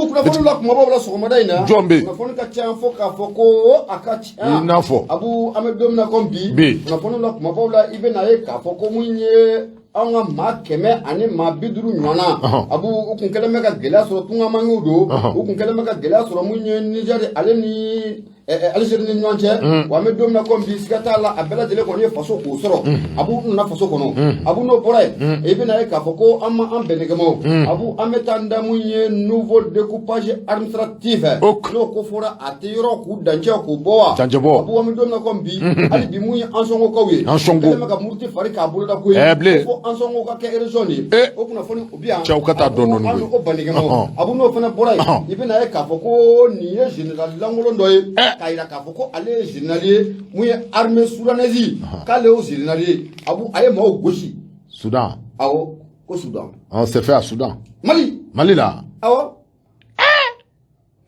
kunnafoni la kuma b'a la sɔgɔmada in na jɔn kunnafoni ka ca fo k'a fɔ ko a ka ca i n'a fɔ Abu an bɛ don min na comme bi kunnafoni la kuma b'a la i bɛ na ye k'a fɔ ko mun ye an ka maa 100 ani maa 50 ɲɔgɔnna Abu u kun kɛlen bɛ ka gɛlɛya sɔrɔ tungamanɲɛw don u kun kɛlen bɛ ka gɛlɛya sɔrɔ mun ye Niger ale ni Algérie ni ɲɔgɔn cɛ wa an bɛ don min na comme bi siga t'a la a bɛɛ lajɛlen kɔni ye faso k'o sɔrɔ Abu nana faso kɔnɔ Abu n'o bɔra yen i bɛ na ye k'a fɔ ko an ma an bɛn nɛgɛmaw Abu an bɛ taa n da mun ye nouveau découpage administratif n'o ko fɔra a tɛ yɔrɔ k'u dancɛ k'u bɔ wa Abu an bɛ don min na comme bi hali bi mun ye an sɔngɔkaw ye kɛlen bɛ ka muruti fari k'a boloda ko ye fo an sɔngɔ ka kɛ région de ye o kunnafoni o bi yan cɛw ka taa dɔɔni an o ban nɛgɛmaw Abu n'o fana bɔra yen i bɛ na ye k'a fɔ ko nin ye général lankolon dɔ ye k'a yira k'a fɔ ko ale ye général ye mun ye armée soudanaise k'ale y'o général ye Abu a ye maaw gosi Soudan awɔ ko Soudan c'est fait à Soudan Mali la awɔ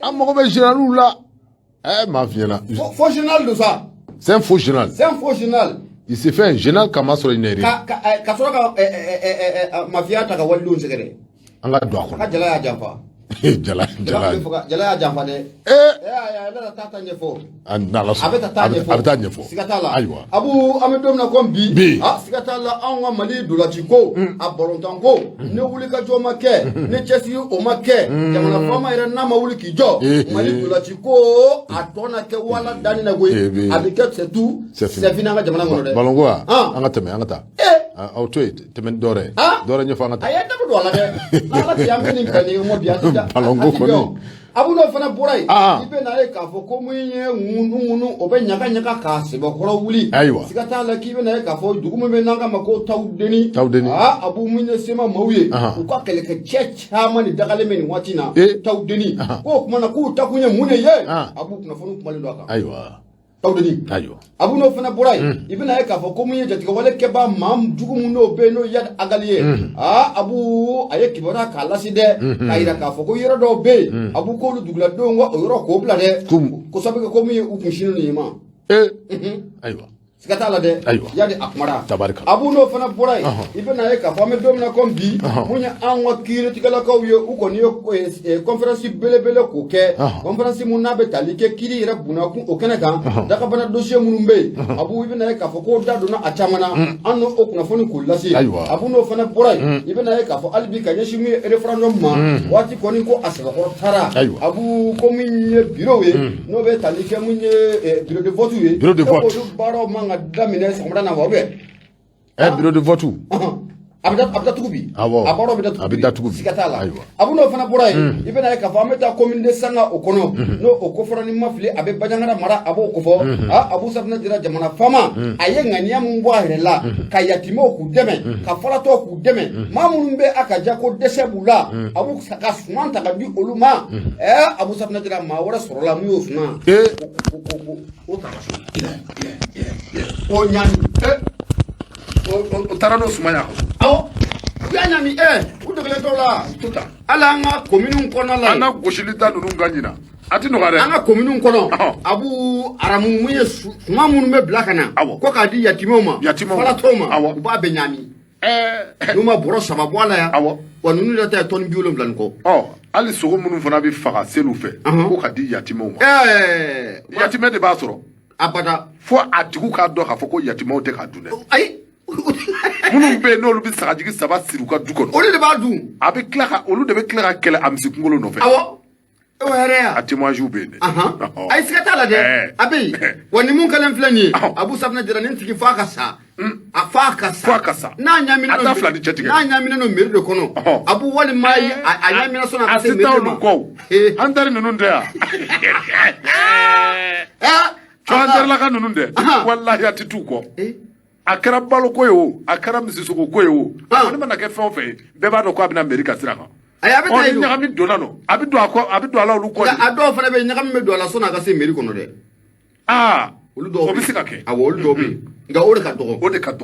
an mago bɛ généraliw la m'a f'i ɲɛna faux général de ça c'est un faux général il s'est fait un général kama sɔrɔ inere ka sɔrɔ ka mafia ta ka walidenw sɛgɛrɛ an ka don a kɔnɔ ka jala y'a janfa jala y'a janfa dɛ ale taa ɲɛfɔ a bɛ taa ɲɛfɔ siga t'a la Abu an bɛ don min na comme bi siga t'a la anw ka Mali dolanci ko a balontan ko ne wuli ka jɔ ma kɛ ne cɛsiri o ma kɛ jamana faama yɛrɛ n'a ma wuli k'i jɔ Mali dolanci ko a tɔ na kɛ wala dani na koyi a bɛ kɛ c'est tout c'est fini an ka jamana kɔnɔ dɛ balonko wa an ka tɛmɛ an ka taa aw to yen tɛmɛ dɔwɛrɛ ɲɛfɔ an ka taa a ye dabɔ don a la dɛ ala ti an bɛ nin bɛn nin mɔ bi a ti da balonko kɔni Abu n'o fana bɔra yen i bɛ na ye k'a fɔ ko mun ye ŋunu o bɛ ɲaga k'a sɛbɛkɔrɔ wuli siga t'a la k'i bɛ na ye k'a fɔ dugu min bɛ n'an ka ma ko Tawudeni Abu mun ye sema maaw ye u ka kɛlɛkɛcɛ caman de dagalen bɛ nin waati na Tawudeni k'o kumana k'u takun ye mun de ye Abu kunnafoni kumalen don a kan Tawudeni Abu n'o fana bɔra yen i bɛ na ye k'a fɔ ko mun ye jatigɛwale kɛba maa jugu mun n'o bɛ yen n'o Yad Agali ye Abu a ye kibaruya k'a lasi dɛ k'a yira k'a fɔ ko yɔrɔ dɔw bɛ yen Abu k'olu duguladenw ka o yɔrɔ k'o bila dɛ ko sabu ko mun ye u kun sini nin ye ma siga t'a la dɛ Yadi a kumara Abu n'o fana bɔra yen i bɛ na ye k'a fɔ an bɛ don min na comme bi mun ye an ka kiiritigɛlakaw ye u kɔni ye conférence belebele k'o kɛ conférence mun n'a bɛ tali kɛ kiiri yɛrɛ bunakun o kɛnɛ kan dagabana dossier minnu bɛ yen Abu i bɛ na ye k'a fɔ k'o da donna a caman na an n'o kunnafoni k'o lase Abu n'o fana bɔra yen i bɛ na ye k'a fɔ hali bi ka ɲɛsin mun ye référendum ma waati kɔni ko a sɛbɛkɔrɔ taara Abu ko min ye bureau ye n'o bɛ tali kɛ mun ye bureau de vote ye k'olu baaraw man ka daminɛ sɔgɔmada na wa bureau de vote a bɛ datugu bi a baaraw bɛ datugu bi siga t'a la Abu n'o fana bɔra yen i bɛ na ye k'a fɔ an bɛ taa commune de Sanga o kɔnɔ n'o o kofɔra ni ma fili a bɛ Bajangara mara a b'o kofɔ Abu Safinɛ Jara jamana faama a ye ŋaniya mun bɔ a yɛrɛ la ka yatimɛw k'u dɛmɛ ka falatɔw k'u dɛmɛ maa minnu bɛ a ka ja ko dɛsɛ b'u la Abu ka suman ta ka di olu ma Abu Safinɛ Jara maa wɛrɛ sɔrɔla mun y'o suman o taara so o ɲani o taara n'o sumaya awɔ u y'a ɲami u degelen la tuta hali an ka commune kɔnɔ la an ka gosili ta ninnu ka ɲina a ti nɔgɔya dɛ an ka commune kɔnɔ Abu aramu mun ye suma minnu bɛ bila ka na ko k'a di yatimɛw ma falatɔw ma u b'a bɛɛ ɲami n'u ma bɔrɔ 3 bɔ a la yan wa ninnu yɛrɛ ta ye tonne 70 ni kɔ hali sogo minnu fana bɛ faga seliw fɛ ko ka di yatimɛw ma yatimɛ de b'a sɔrɔ abada fo a tigiw k'a dɔn k'a fɔ ko yatimɛw tɛ k'a dun dɛ ayi minnu bɛ yen n'olu bɛ sagajigi 3 siri u ka du kɔnɔ olu de b'a dun olu de bɛ tila ka kɛlɛ a misi kunkolo nɔfɛ o yɛrɛ ya a témoignage bɛ yen dɛ ayi siga t'a la dɛ a bɛ yen wa ni mun kɛlen filɛ nin ye Abu Safinɛ Jara nin tigi f'a ka sa n'a ɲaminɛ n'o mairie de kɔnɔ Abu walima a ɲaminɛ sɔnna a ka se mairie ma an tari ninnu tɛ yan an tarila ka ninnu tɛ walahi a tɛ t'u kɔ a kɛra baloko ye o a kɛra misisogo ko ye o ne mana kɛ fɛn o fɛn ye bɛɛ b'a dɔn ko a bɛna mairie ka sira kan ni ɲagami donna nɔ a bɛ don a la olu kɔ a dɔw fana bɛ yen ɲagami bɛ don a la sɔnni a ka se mairie kɔnɔ dɛ olu dɔw o bɛ se ka kɛ awɔ olu dɔw bɛ yen nka o de ka dɔgɔ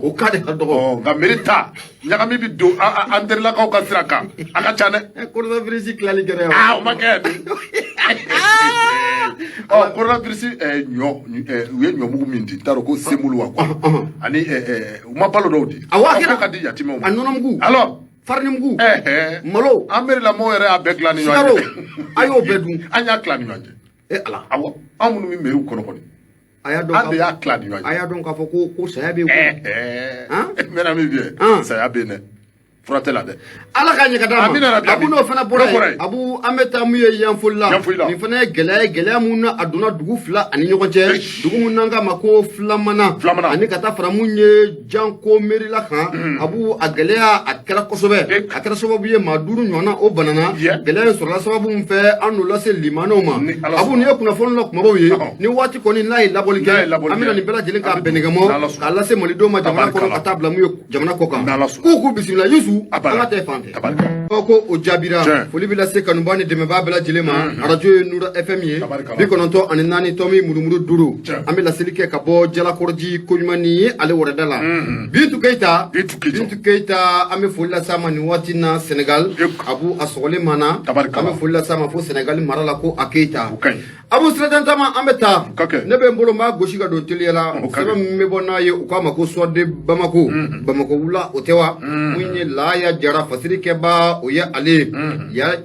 o ka de ka dɔgɔ nka mairie ta ɲagami bɛ don an terilakaw ka sira kan a ka ca dɛ coronavirus tilali kɛra yan o ma kɛ coronavirus u ye ɲɔmugu min di n t'a dɔn ko semulu wa quoi ani u ma balo dɔw di awɔ a kɛra ka di yatimɛw ma a nɔnɔmugu alors farnimugu malo ameri la mo yɛrɛ y'a bɛɛ dilan ni ɲɔgɔn ye a y'o bɛɛ dun an y'a tila ni ɲɔgɔn cɛ ala awɔ an minnu bɛ mairie kɔnɔ kɔni an de y'a tila ni ɲɔgɔn cɛ a y'a dɔn k'a fɔ ko saya bɛ n bɛna min f'i ye saya bɛ yen dɛ fura tɛ la dɛ ala ka ɲɛ ka d'a ma abu n'o fana bɔra yen abu an bɛ taa mun ye yanfoli la nin fana ye gɛlɛya mun na a donna dugu fila ani ɲɔgɔn cɛ dugu mun n'an k'a ma ko filamana ani ka taa fara mun ye janko merila kan abu a gɛlɛya a kɛra kosɛbɛ a kɛra sababu ye maa 5 ɲɔgɔnna o banana gɛlɛya in sɔrɔla sababu min fɛ an n'o lase limanaw ma abu nin ye kunnafoni la kumabaw ye ni waati kɔni n'a ye labɔli kɛ an bɛna nin bɛɛ lajɛlen k'a bɛn nɛgɛmɔ k'a lase malidenw ma jamana kɔnɔ ka taa bila mun ye jamana kɔ kan k'u bisimila Yusu an ka tɛ fan fɛ ko o jaabira foli bɛ lase kanuba ni dɛmɛbaa bɛɛ lajɛlen ma arajo ye Nura FM ye 94.4 tɔmi murumuru 5 an bɛ laseli kɛ ka bɔ Jalakɔrɔji koɲuman ni ale wɔrɛda la Bintu Keyita an bɛ foli lase a ma nin waati na Senegal abu a sɔgɔlen ma na an bɛ foli lase a ma fo Senegal mara la ko a Keyita abu sirajan tama an bɛ taa ne bɛ n bolo n b'a gosi ka don teliya la sɛbɛn min bɛ bɔ n'a ye u k'a ma ko Suwade Bamako wula o tɛ wa mun ye Laya Jara fasirikɛba o ye ale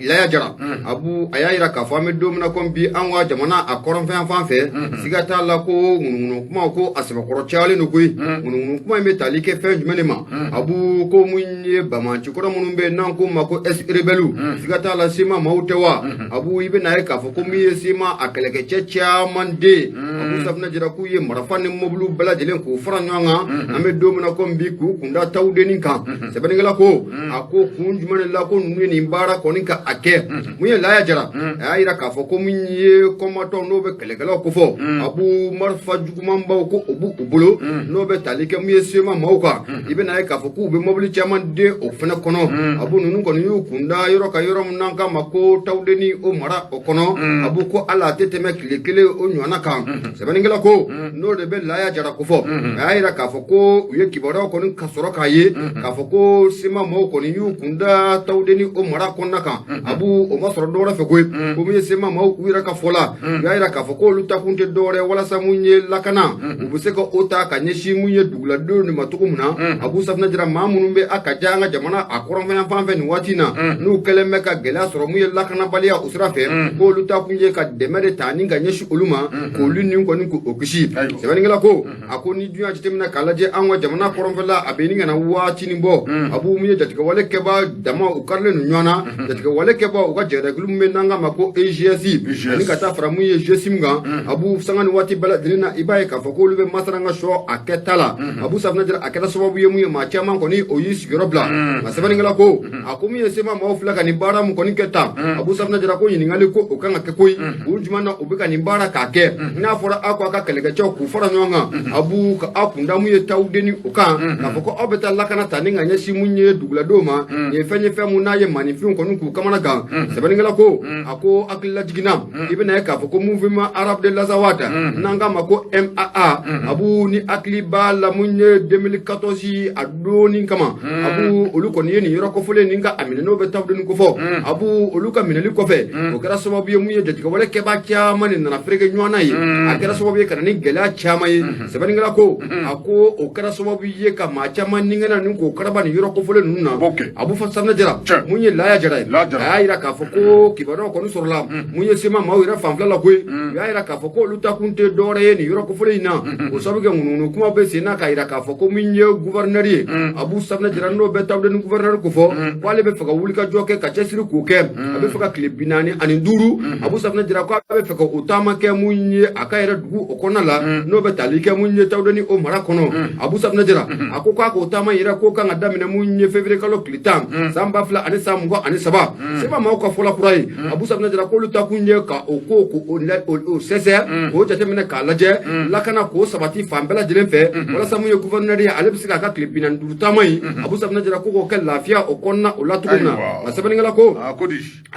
Laya Jara abu a y'a yira k'a fɔ an bɛ don min na komi bi an ka jamana a kɔrɔnfɛn fan fɛ siga t'a la ko ŋunuŋunu kuma ko a sɛbɛkɔrɔ cayalen don koyi ŋunuŋunu kuma in bɛ tali kɛ fɛn jumɛn de ma abu ko mun ye bamancikɔrɔ minnu bɛ n'an ko ma ko rebelu siga t'a la sema maaw tɛ wa abu i bɛ na ye k'a fɔ ko min ye sema a kɛlɛkɛcɛ caman den abu safunɛ jira k'u ye marifa ni mobili bɛɛ lajɛlen k'u fara ɲɔgɔn kan an bɛ don min na komi bi k'u kunda tawudennin kan sɛbɛnnikɛla ko a ko kun jumɛn de la ko ninnu ye nin baara kɔni ka a kɛ mun ye Laya Jara a y'a yira k'a fɔ ko min ye kɔmatɔw n'o bɛ kɛlɛkɛlaw ko fɔ abu marifa jugumanbaw ko o b'u bolo n'o bɛ tali kɛ mun ye sema maaw kan i bɛ na ye k'a fɔ k'u bɛ mobili caman den o fana kɔnɔ abu ninnu kɔni y'u kunda yɔrɔ ka yɔrɔ min n'an k'a ma ko tawudennin o mara o kɔnɔ abu ko ala a tɛ tɛmɛ tile kelen o ɲɔgɔnna kan sɛbɛnnikɛla ko n'o de bɛ Laya Jara ko fɔ a y'a yira k'a fɔ ko u ye kibaruyaw kɔni ka sɔrɔ k'a ye k'a fɔ ko sema maaw kɔni y'u kunda tawudennin o mara kɔnɔna kan abu o ma sɔrɔ dɔwɛrɛ fɛ koyi ko min ye sema maaw u yɛrɛ ka fɔ la u y'a yira k'a fɔ ko olu ta kun tɛ dɔwɛrɛ walasa mun ye lakana u bɛ se ka o ta ka ɲɛsin mun ye duguladenw de ma cogo min na abu safunɛ jira maa minnu bɛ a ka diya an ka jamana a kɔrɔnfɛn fan fɛ nin waati in na n'u kɛlen bɛ ka gɛlɛya sɔrɔ mun ye lakanabaliya o sira fɛ ko olu ta kun ye ka dɛmɛ de ta ni ka ɲɛsin olu ma k'olu ni kɔni k'o kisi sɛbɛnnikɛla ko a ko ni dun y'a jateminɛ k'a lajɛ an ka jamana kɔrɔnfɛla a bɛ ni ka na waati nin bɔ abu mun ye jatigɛwale kɛba dama u karilen ninnu ɲɔgɔn na jatigɛwale kɛba u ka jɛrɛgulu min bɛ n'an k'a ma ko EGS ani ka taa fara mun ye GSM kan abu sanga ni waati bɛɛ lajɛlen na i b'a ye k'a fɔ k'olu bɛ masaranga sɔ a kɛta la abu safunɛ jara a kɛra sababu ye mun ye maa caman kɔni o y'i sigiyɔrɔ bila nka sɛbɛnnikɛla ko a ko mun ye sema maaw filɛ ka nin baara mun kɔni kɛ tan abu safunɛ jara ko ɲininkali ko o kan ka kɛ koyi kun jumɛn na u bɛ ka nin baara k'a kɛ n'a fɔra aw k'a ka kɛlɛkɛcɛw k'u fara ɲɔgɔn kan abu ka aw kunda mun ye tawudennin o kan k'a fɔ ko aw bɛ taa lakana ta ni ka ɲɛsin mun ye duguladenw ma nin ye fɛn mun n'a ye maninfinw kɔni k'u kamana gan sɛbɛnnikɛla ko a ko hakili lajiginna i bɛna ye k'a fɔ ko mouvement arabe de l'Azawad n'an k'a ma ko MAA abu ni hakili b'a la mun ye 2014 a donni kama abu olu kɔni ye nin yɔrɔ kɔfɔlen nin ka a minɛ n'o bɛ tawudennin ko fɔ abu olu ka minɛli kɔfɛ o kɛra sababu ye mun ye jatigɛwale kɛbaa caman de nana fereke ɲɔgɔn na ye a kɛra sababu ye ka na ni gɛlɛya caman ye sɛbɛnnikɛla ko a ko o kɛra sababu ye ka maa caman ningɛna nin k'o karaba nin yɔrɔ kɔfɔlen ninnu na abu safunɛ jara mun ye Laya Jara ye a y'a yira k'a fɔ ko kibaruyaw kɔni sɔrɔla mun ye sema maaw yɛrɛ fanfɛla la koyi u y'a yira k'a fɔ ko olu ta kun tɛ dɔwɛrɛ ye nin yɔrɔ kɔfɔlen in na o sababu kɛ ŋunuŋunu kuma bɛ sen na k'a yira k'a fɔ ko min ye gouverneur ye abu safunɛ jara n'o bɛ tawudennin gouverneur ko fɔ ko ale bɛ fɛ ka wulikajɔ kɛ ka cɛsiri k'o kɛ a bɛ fɛ ka tile 45 abu safunɛ jara ko a bɛ fɛ ka o taama kɛ mun ye a ka yɛrɛ dugu o kɔnɔna la n'o bɛ tali kɛ mun ye tawudennin o mara kɔnɔ abu safunɛ jara a ko k'a k'o taama yɛrɛ ko kan ka daminɛ mun ye février kalo tile 10 san 2023 seba maaw ka fɔla kura ye abu safunɛ jara k'olu ta kun ye ka o ko k'o sɛsɛ k'o jateminɛ k'a lajɛ lakana k'o sabati fan bɛɛ lajɛlen fɛ walasa mun ye gouverneur ye ale bɛ se k'a ka tile 45 taama ye abu safunɛ jara ko k'o kɛ lafiya o kɔnɔna o la cogo min na nka sɛbɛnnikɛla ko a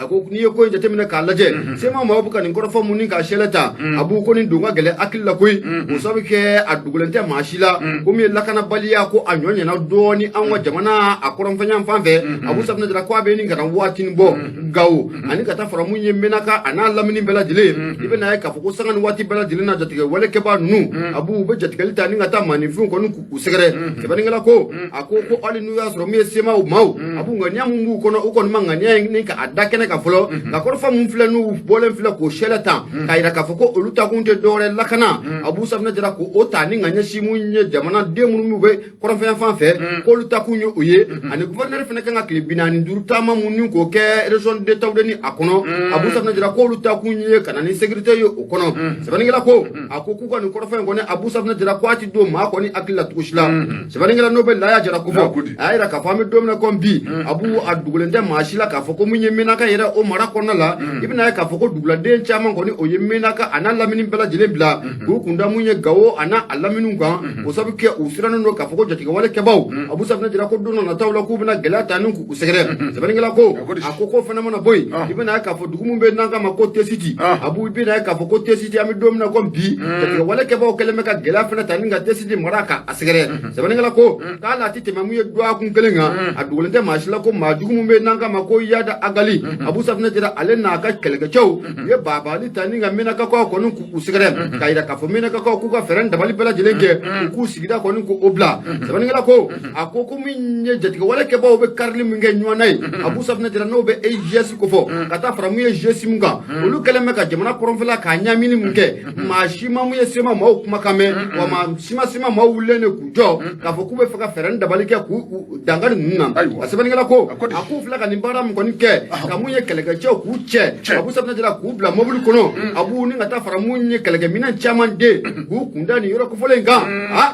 ko n'i ye ko in jateminɛ k'a lajɛ sema maaw bɛ ka nin kɔrɔfɔ mun ni k'a sɛlɛ ta abu ko nin don ka gɛlɛn hakili la koyi o sababu kɛ a dogolen tɛ maa si la ko min ye lakanabaliya ko a ɲɔ ɲɛna dɔɔni an ka jamana a koronfanya fanfɛ Abu Safina jara ko a bɛ nin kana waati bɔ Gawo ani ka taa fara mun ye Menaka ana lamini bɛɛ lajɛlen I bɛ na ye k'a fɔ ko sanga ni waati bɛɛ lajɛlen na jatigɛ walekɛba ninnu Abu u bɛ jatigɛli ta ni ka taa maninfinw kɔni k'u sɛgɛrɛ sɛbɛnnikɛla ko a ko hali n'u y'a sɔrɔ min ye semaw maaw Abu ŋaniya mun b'u kɔnɔ u kɔni ma ŋaniya ni ka a da kɛnɛ kan fɔlɔ nka kɔrɔfɔ mun filɛ n'u bɔlen filɛ k'o sɛlɛ tan k'a yira k'a fɔ ko olu takun tɛ dɔwɛrɛ lakana Abu Safina jara ko o ta ni ŋaniya si mun ye jamana den minnu bɛ kɔrɔnfɛn fan fɛ k'olu takun ye o ye ani gouverneur fana kan ka tile 45 taama mun ni k'o kɛ région d'État de ni a kɔnɔ Abu Safina jara k'olu takun ye ka na ni sécurité ye o kɔnɔ sɛbɛnnikɛla ko a ko k'u ka nin kɔrɔfɛn kɔni Abu Safina jara ko a ti don maa kɔni hakili la cogo si la sɛbɛnnikɛla n'o bɛ laya jara ko fɔ a y'a yira k'a fɔ an bɛ don min na comme bi Abu a dugulen tɛ maa si la k'a fɔ ko mun ye Menaka yɛrɛ o mara kɔnɔna la I bɛna ye k'a fɔ ko duguladen caman kɔni o ye Menaka a n'a lamini bɛɛ lajɛlen bila k'u kunda mun ye Gawo a n'a a laminiw kan o sabu kɛ u sirannen don k'a fɔ ko jatigɛwalekɛbaw Abu Safina jara ko don dɔ nataw la k'u bɛna gɛlɛya ta ni k'u sɛgɛrɛ sɛbɛnnikɛla ko a ko ko fana mana bɔ yen I bɛna ye k'a fɔ dugu min bɛ n'an k'a ma ko T-City Abu I bɛna ye k'a fɔ ko T-City an bɛ don min na comme bi jatigɛwalekɛbaw kɛlen bɛ ka gɛlɛya fana ta ni ka T-City mara k'a sɛgɛrɛ sɛbɛnnikɛla ko k'ale a tɛ tɛmɛ mun ye dɔgɔkun kelen kan a dogolen tɛ maa si la ko maa jugu min bɛ n'an k'a ma ko Yada Agali Abu Safina jara ale n'a ka kɛlɛkɛcɛw u ye babali ta ni ka Menakakaw kɔni k'u sɛgɛrɛ k'a yira k'a fɔ Menakakaw k'u ka fɛɛrɛ dabali bɛɛ lajɛlen kɛ u k'u sigida kɔni k'o bila sɛbɛnnikɛla ko a ko min ye jatigɛwalekɛbaw bɛ karili min kɛ ɲɔgɔn na ye Abu Safina jara n'o bɛ EGS ko fɔ ka taa fara mun ye GS mun kan olu kɛlen bɛ ka jamana kɔrɔnfɛla k'a ɲamini mun kɛ maa si ma mun ye sema maaw kumakan mɛn wa maa si ma sema maaw wulilen de k'u jɔ k'a fɔ k'u bɛ fɛ ka fɛɛrɛ dabali kɛ k'u dangari ninnu na a sɛbɛnnikɛla ko a k'u filɛ ka nin baara min kɔni kɛ ka mun ye kɛlɛkɛcɛw k'u cɛ Abu Safina jara k'u bila mobili kɔnɔ Abu ni ka taa fara mun ye kɛlɛkɛminɛn caman den k'u kunda nin yɔrɔ kofɔlen kan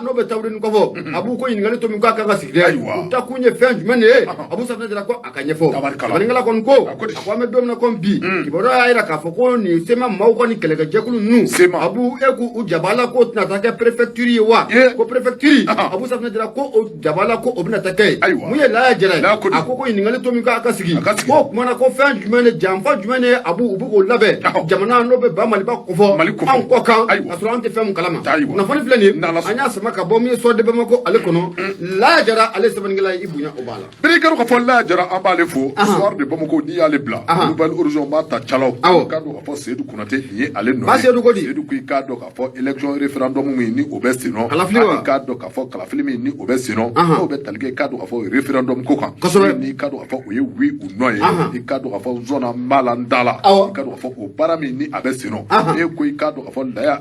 n'o bɛ tawuri nin kɔfɔ Abu ko ɲininkali to min k'a kan ka sigi dɛ u ta kun ye fɛn jumɛn de ye Abu Safina jara ko a ka ɲɛfɔ sɛbɛnnikɛla kɔni ko a ko an bɛ don min na comme bi kibaruya y'a yira k'a fɔ ko nin sema maaw ka nin kɛlɛkɛjɛkulu ninnu Abu e k'u jabala ko tɛna taa kɛ préfecture ye wa ko préfecture Abu Safina jara ko o jabala ko o bɛna taa kɛ ye mun ye laya jara ye a ko ɲininkali to min k'a ka sigi ko kumana ko fɛn jumɛn de janfa jumɛn de Abu u bɛ k'o labɛn jamana n'o bɛ ba Maliba kɔfɔ anw kɔ kan ka sɔrɔ an tɛ fɛn mun kalama kunnafoni filɛ nin ye an y'a sama ka bɔ min ye sɔ de Bamako ale kɔnɔ laya jara ale sɛbɛnnikɛla ye I bonya o b'a la birikɛru ka fɔ laya jara an b'ale fo soir de Bamako n'i y'ale bila nouvelle horizon b'a ta calaw k'a dɔn k'a fɔ Seydou Konate nin ye ale nɔ ye Seydou ko di Seydou ko i k'a dɔn k'a fɔ élection référendum min ni o bɛ sen nɔ i k'a dɔn k'a fɔ kalafili min ni o bɛ sen nɔ n'o bɛ tali kɛ i k'a dɔn k'a fɔ référendum ko kan n'i k'a dɔn k'a fɔ o ye oui ou non ye i k'a dɔn k'a fɔ zona mbala ndala i k'a dɔn k'a fɔ o baara min ni a bɛ sen nɔ e ko i k'a dɔn k'a fɔ laya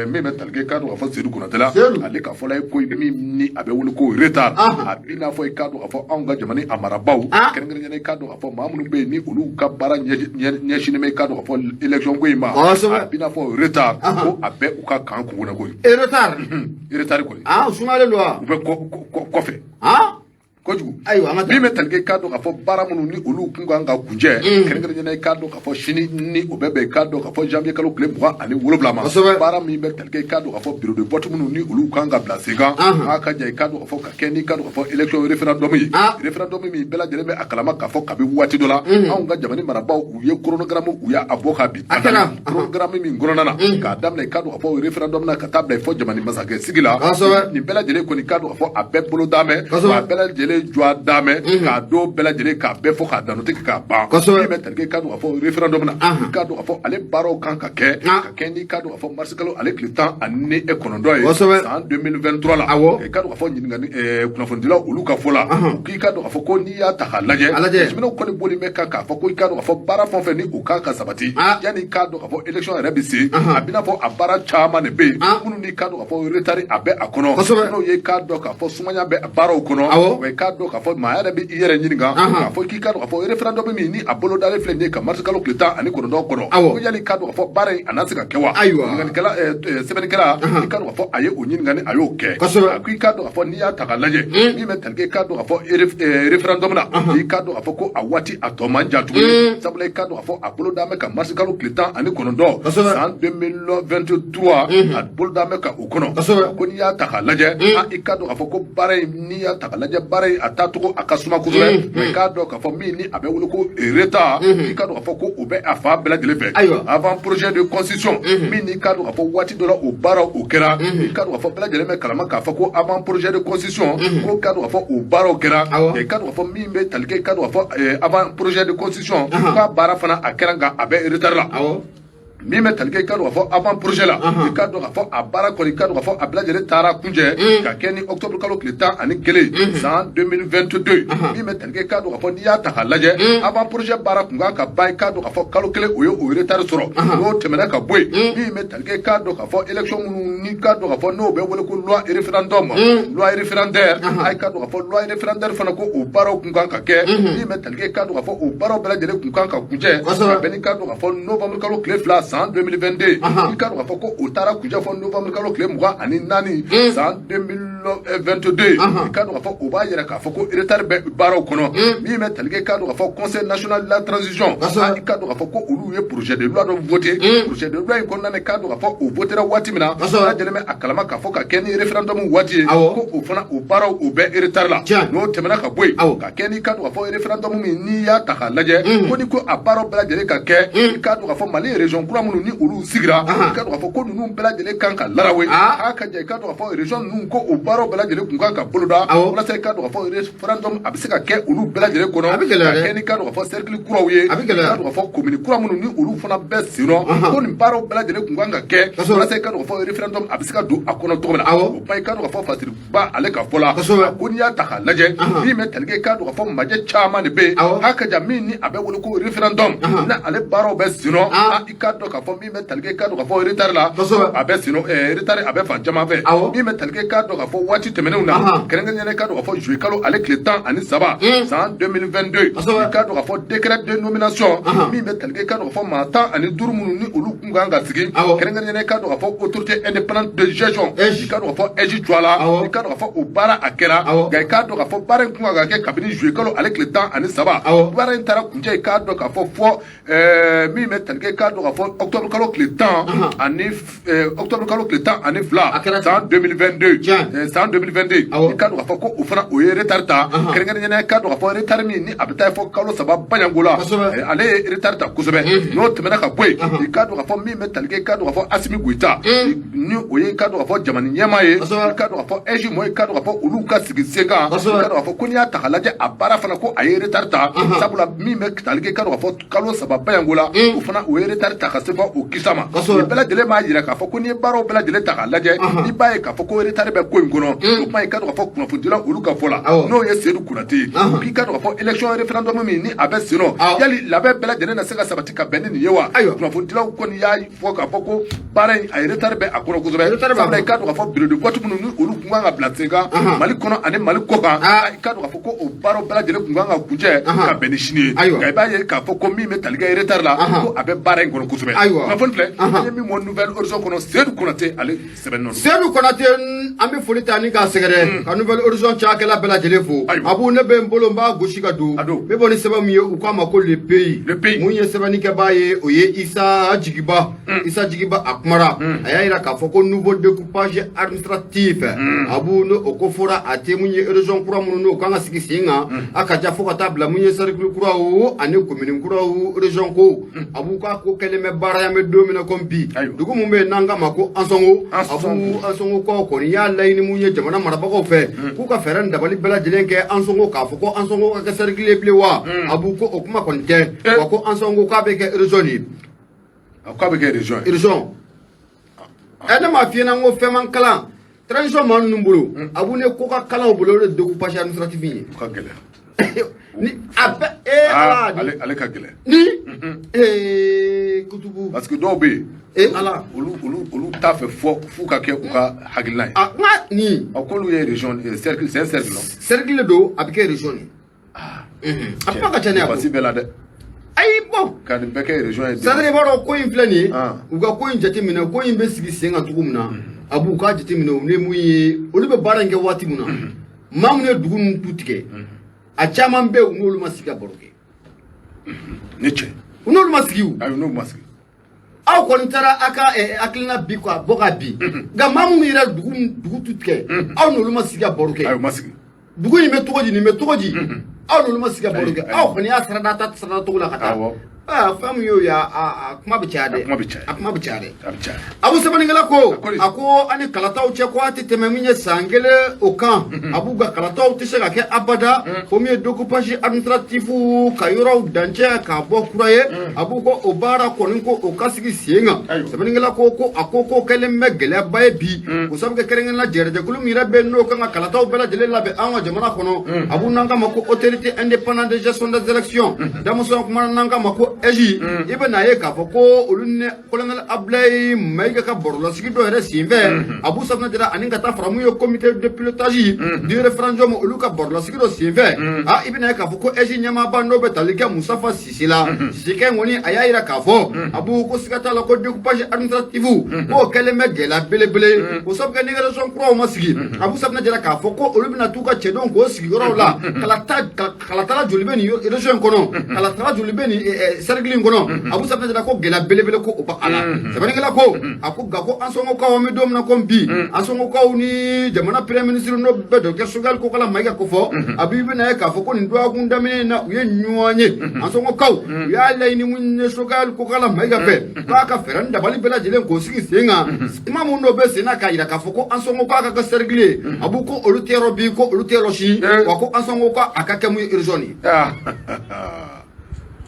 min bɛ tali kɛ i k'a dɔn k'a fɔ Seydou Konate la ale ka fɔla e ko min ni a bɛ wele ko retard a b'i n'a fɔ i k'a dɔn k'a fɔ anw ka jamana a marabaaw kɛrɛnkɛrɛnnen i k'a dɔn k'a fɔ maa minnu bɛ yen ni olu ka baara ɲɛsinnen bɛ i k'a dɔn k'a fɔ élection ko in ma a b'i n'a fɔ retard ko a bɛ u ka kan kunkunna koyi retard koyi sumalen don wa u bɛ kɔfɛ kojugu min bɛ tali kɛ i k'a dɔn k'a fɔ baara minnu ni olu kun kan ka kuncɛ kɛrɛnkɛrɛnnen i k'a dɔn k'a fɔ sini ni o bɛ bɛn i k'a dɔn k'a fɔ janvier kalo tile 27 ma baara min bɛ tali kɛ i k'a dɔn k'a fɔ bureau de vote minnu ni olu kan ka bila sen kan n'a ka jan i k'a dɔn k'a fɔ ka kɛ n'i k'a dɔn k'a fɔ élection référendum ye référendum min bɛɛ lajɛlen bɛ a kalama k'a fɔ kabi waati dɔ la anw ka jamana marabaaw u ye chronogramme u y'a bɔ k'a bin chronogramme min kɔnɔna na k'a daminɛ i k'a dɔn k'a fɔ référendum na ka taa bila fɔ jamana masakɛ sigi la nin bɛɛ lajɛlen kɔni i k'a dɔn k'a fɔ a bɛɛ bolo d'a mɛn a bɛɛ lajɛlen jɔ d'a mɛn k'a don bɛɛ lajɛlen k'a bɛɛ fɔ k'a danutigi k'a ban min bɛ tali kɛ i k'a dɔn k'a fɔ référendum na i k'a dɔn k'a fɔ ale baaraw kan ka kɛ n'i k'a dɔn k'a fɔ mars kalo ale tile 19 ye san 2023 la i k'a dɔn k'a fɔ ɲininkali kunnafonidilaw olu ka fɔ la k'i k'a dɔn k'a fɔ ko n'i y'a ta k'a lajɛ jamanaw kɔni boli bɛ kan k'a fɔ ko i k'a dɔn k'a fɔ baara fɛn o fɛn ni o kan ka sabati yanni i k'a dɔn k'a fɔ élection yɛrɛ bɛ se a b'i n'a fɔ a baara caman de bɛ yen minnu n'i k'a dɔn k'a fɔ retard a bɛ a kɔnɔ n'o ye k'a dɔn k'a fɔ sumaya bɛ a baaraw kɔnɔ wa i k'a dɔn k'a fɔ maa yɛrɛ bɛ i yɛrɛ ɲininka k'a fɔ k'i k'a dɔn k'a fɔ référendum min ni a bolo dalen filɛ nin ye ka mars kalo tile 19 kɔnɔ ko yanni i k'a dɔn k'a fɔ baara in a n'a se ka kɛ wa ɲininkɛla sɛbɛnnikɛla i k'a dɔn k'a fɔ a ye o ɲininkali a y'o kɛ a ko i k'a dɔn k'a fɔ n'i y'a ta k'a lajɛ min bɛ tali kɛ i k'a dɔn k'a fɔ référendum na i k'a dɔn k'a fɔ ko a waati a tɔ man jan tuguni sabula i k'a dɔn k'a fɔ a bolo dalen bɛ ka mars kalo tile 19 san 2023 a bolo dalen bɛ ka o kɔnɔ ko n'i y'a ta k'a lajɛ i k'a dɔn k'a fɔ ko baara in n'i y'a ta k'a lajɛ baara baara a tacogo a ka suma kosɛbɛ mais k'a dɔn k'a fɔ min ni a bɛ wele ko retard i ka dɔn k'a fɔ ko o bɛ a fa bɛɛ lajɛlen fɛ avant projet de constitution min ni k'a dɔn k'a fɔ waati dɔ la o baara o kɛra i ka dɔn k'a fɔ bɛɛ lajɛlen bɛ kalama k'a fɔ ko avant projet de constitution ko k'a dɔn k'a fɔ o baaraw kɛra i ka dɔn k'a fɔ min bɛ tali kɛ i ka dɔn k'a fɔ avant projet de constitution k'a baara fana a kɛra nka a bɛ retard la min bɛ tali kɛ i ka dɔn k'a fɔ avant projet la i ka dɔn k'a fɔ a baara kɔni i ka dɔn k'a fɔ a bɛɛ lajɛlen taara kuncɛ ka kɛ ni octobre kalo tile 11 san 2022 min bɛ tali kɛ i ka dɔn k'a fɔ n'i y'a ta k'a lajɛ avant projet baara kun kan ka ban i ka dɔn k'a fɔ kalo 1 o ye o retard sɔrɔ n'o tɛmɛna ka bɔ yen min bɛ tali kɛ i ka dɔn k'a fɔ élection minnu ni ka dɔn k'a fɔ n'o bɛ wele ko loi référendum loi référendaire a i ka dɔn k'a fɔ loi référendaire fana ko o baaraw kun kan ka kɛ min bɛ tali kɛ i ka dɔn k'a fɔ o baaraw bɛɛ lajɛlen kun kan ka kuncɛ ka bɛn ni ka dɔn k'a fɔ novembre kalo tile 2 san 2022 i ka dɔn k'a fɔ ko o taara kuncɛ fɔ novembre kalo tile 24 san 2022 i ka dɔn k'a fɔ o b'a yɛrɛ k'a fɔ ko retard bɛ baaraw kɔnɔ min bɛ tali kɛ i ka dɔn k'a fɔ conseil national de la transition i ka dɔn k'a fɔ ko olu ye projet de loi dɔ voté projet de loi in kɔnɔna na i ka dɔn k'a fɔ o votera waati min na lajɛlen bɛ a kalama k'a fɔ ka kɛ ni référendum waati ye ko o fana o baaraw o bɛ retard la n'o tɛmɛna ka bɔ yen ka kɛ n'i ka dɔn k'a fɔ référendum min n'i y'a ta k'a lajɛ ko ni ko a baaraw bɛɛ lajɛlen ka kɛ i ka dɔn k'a fɔ Mali région kura minnu ni olu sigira i ka dɔn k'a fɔ ko ninnu bɛɛ lajɛlen kan ka larawe a ka jan i ka dɔn k'a fɔ région ninnu ko o baaraw bɛɛ lajɛlen kun kan ka boloda walasa i ka dɔn k'a fɔ référendum a bɛ se ka kɛ olu bɛɛ lajɛlen kɔnɔ ka kɛ n'i ka dɔn k'a fɔ cercle kuraw ye i ka dɔn k'a fɔ commune kura minnu ni olu fana bɛɛ sen nɔ ko nin baaraw bɛɛ lajɛlen kun kan ka kɛ walasa i ka dɔn k'a fɔ référendum a bɛ se ka don a kɔnɔ cogo min na o kuma i ka dɔn k'a fɔ fasiriba ale ka fɔ la ko n'i y'a ta k'a lajɛ min bɛ tali kɛ i ka dɔn k'a fɔ majɛ caman de bɛ yen a ka jan min ni a bɛ wele ko référendum ni ale baaraw bɛ sen nɔ i ka dɔn k'a fɔ min bɛ tali kɛ i ka dɔn k'a fɔ retard la a bɛ sen nɔ retard a bɛ fan caman fɛ min bɛ tali kɛ i ka dɔn k'a fɔ waati tɛmɛnenw na kɛrɛnkɛrɛnnen i ka dɔn k'a fɔ juillet kalo ale tile 13 san 2022 i ka dɔn k'a fɔ décret de nomination min bɛ tali kɛ i ka dɔn k'a fɔ maa 15 minnu ni olu kun kan ka sigi kɛrɛnkɛrɛnnen i ka dɔn k'a fɔ autorité indépendante de gestion i ka dɔn k'a fɔ EJ jɔ a la i ka dɔn k'a fɔ o baara a kɛra nka i ka dɔn k'a fɔ baara in kun kan ka kɛ kabini juillet kalo ale tile 13 baara in taara kuncɛ i ka dɔn k'a fɔ min bɛ tali kɛ i ka dɔn k'a fɔ octobre kalo tile 10 ani octobre kalo tile 12 san 2022 i ka dɔn k'a fɔ ko o fana o ye retard ta kɛrɛnkɛrɛnnen i ka dɔn k'a fɔ retard min ni a bɛ taa fɔ kalo 3 baɲango la ale ye retard ta kosɛbɛ n'o tɛmɛna ka bɔ yen i ka dɔn k'a fɔ min bɛ tali kɛ i ka dɔn k'a fɔ Assimi Goïta ni o ye i ka dɔn k'a fɔ jamana ɲɛmaa ye i ka dɔn k'a fɔ EJ mɔ i ka dɔn k'a fɔ olu ka sigi sen kan i ka dɔn k'a fɔ ko n'i y'a ta k'a lajɛ a baara fana ko a ye retard ta sabula min bɛ tali kɛ i ka dɔn k'a fɔ kalo 3 baɲango la o fana o ye retard ta ka se fɔ o kisa ma nin bɛɛ lajɛlen b'a jira k'a fɔ ko n'i ye baaraw bɛɛ lajɛlen ta k'a lajɛ i b'a ye k'a fɔ ko retard bɛ ko in kɔnɔ o kuma i ka dɔn k'a fɔ kunnafonidilaw olu ka fɔ la n'o ye Seydou Konate ye k'i ka dɔn k'a fɔ élection référendum min ni a bɛ sen nɔ yali labɛn bɛɛ lajɛlen na se ka sabati ka bɛn ni nin ye wa kunnafonidilaw kɔni y'a fɔ k'a fɔ ko baara in a ye retard bɛ a kɔnɔ kosɛbɛ sabula i ka dɔn k'a fɔ bureau de vote minnu ni olu kun kan ka bila sen kan Mali kɔnɔ ani Mali kɔ kan i ka dɔn k'a fɔ ko o baaraw bɛɛ lajɛlen kun kan ka kuncɛ ka bɛn ni sini ye nka i b'a ye k'a fɔ ko min bɛ tali kɛ retard la ko a bɛ baara in kɔnɔ kosɛbɛ kunnafoni filɛ an ye min mɔ Nouvelle Horizon kɔnɔ Seydou Konate ale sɛbɛn nɔ Seydou Konate an bɛ foli ta ni k'a sɛgɛrɛ ka Nouvelle Horizon cakɛla bɛɛ lajɛlen fo abu ne bɛ n bolo n b'a gosi ka don n bɛ bɔ ni sɛbɛn min ye u k'a ma ko le pays mun ye sɛbɛnnikɛbaa ye o ye Isa Jigiba a kumara a y'a jira k'a fɔ ko nouveau découpage administratif abu ne o ko fɔra a tɛ mun ye région kura minnu n'o kan ka sigi sen kan a ka ca fo ka taa bila mun ye cercle kura o ani commune kura o région ko abu k'a ko kɛlen bɛ baara yan bɛ don min na comme bi dugu mun bɛ yen n'an k'a ma ko Ansongo abu Ansongo kɔ kɔni y'a laɲini mun ye jamana marabagaw fɛ k'u ka fɛɛrɛ ni dabali bɛɛ lajɛlen kɛ Ansongo k'a fɔ ko Ansongo ka kɛ cercle ye bilen wa abu ko o kuma kɔni tɛ wa ko Ansongo k'a bɛ kɛ région de ye k'a bɛ kɛ région ne m'a f'i ɲɛna n ko fɛn man kalan transition maa ninnu bolo abu ne ko ka kalan o bolo o de découpage administratif ye o ka gɛlɛn ni a bɛ ale ka gɛlɛn ni kutubu parce que dɔw bɛ yen ala olu t'a fɛ f'u ka kɛ u ka hakilina ye nka nin k'olu ye région cercle c'est un cercle non cercle de don a bɛ kɛ région ye a kuma ka ca ne basi bɛɛ la dɛ ayi bon ka nin bɛɛ kɛ région ye c'est-à-dire i b'a dɔn ko in filɛ nin ye u ka ko in jateminɛ ko in bɛ sigi sen kan cogo min na a b'u k'a jateminɛ u ni mun ye olu bɛ baara in kɛ waati min na maa minnu ye dugu ninnu tu tigɛ a caman bɛ u n'olu ma sigi ka baro kɛ ne cɛ u n'olu ma sigi ayi n'olu ma sigi aw kɔni taara a ka hakilina bi quoi bɔ ka bi nka maa minnu yɛrɛ dugu tu tigɛ aw n'olu ma sigi ka baro kɛ ayi u ma sigi dugu in bɛ cogo di nin bɛ cogo di aw n'olu ma se ka baro kɛ aw kɔni y'a sarada ta sarada cogo la ka taa fɛn min y'o ye a kuma bɛ caya dɛ a kuma bɛ caya dɛ Abu Sɛbɛnnikɛla ko a ko ani kalataw cɛ ko a tɛ tɛmɛ min ye san 1 o kan Abu ka kalataw tɛ se ka kɛ abada fo min ye découpage administratif ka yɔrɔw dancɛ k'a bɔ kura ye Abu ko o baara kɔni ko o ka sigi sen kan Sɛbɛnnikɛla ko a ko ko kɛlen bɛ gɛlɛyaba ye bi o sabu kɛ kɛrɛnkɛrɛnnenya la jɛrɛjɛkulu min yɛrɛ bɛ n'o kan ka kalataw bɛɛ lajɛlen labɛn an ka jamana kɔnɔ Abu n'an k'a ma ko autorité indépendante de gestion des élections Damuso kuma n'an k'a ma ko EJ i bɛ n'a ye k'a fɔ ko olu ni colonel Ablaye Mayiga ka barolasigi dɔ yɛrɛ senfɛ Abu Safinɛ Jara ani ka taa fara mun ye comité de pilotage du référendum olu ka barolasigi dɔ senfɛ i bɛ n'a ye k'a fɔ ko EJ ɲɛmaaba n'o bɛ tali kɛ Musafa Sise la Sisekɛ kɔni a y'a yira k'a fɔ Abu ko siga t'a la ko découpage administratif k'o kɛlen bɛ gɛlɛya belebele o sabu kɛ ni élection kuraw ma sigi Abu Safinɛ Jara k'a fɔ ko olu bɛna t'u ka cɛdenw k'o sigi yɔrɔw la kalatala joli bɛ nin élection in kɔnɔ kalatala joli bɛ nin cercle in kɔnɔ Abu Safinɛ Jara ko gɛlɛya belebele ko o ba ala Sɛbɛnnikɛla ko a ko nka ko an sɔngɔkaw an bɛ don min na ko bi an sɔngɔkaw ni jamana premier ministre n'o bɛ Dr Sogɛl Kokala Mayiga ko fɔ a b'i bɛna ye k'a fɔ ko nin dɔgɔkun daminɛ na u ye ɲɔgɔn ye an sɔngɔkaw u y'a laɲini mun ye Sogɛl Kokala Mayiga fɛ k'a ka fɛɛrɛ ni dabali bɛɛ lajɛlen k'o sigi sen kan kuma mun dɔ bɛ sen na k'a yira k'a fɔ ko an sɔngɔkaw ka kɛ cercle ye Abu ko olu tɛ yɔrɔ bi ko olu tɛ yɔrɔ si wa ko an sɔngɔkaw a ka kɛ mun ye urgent ye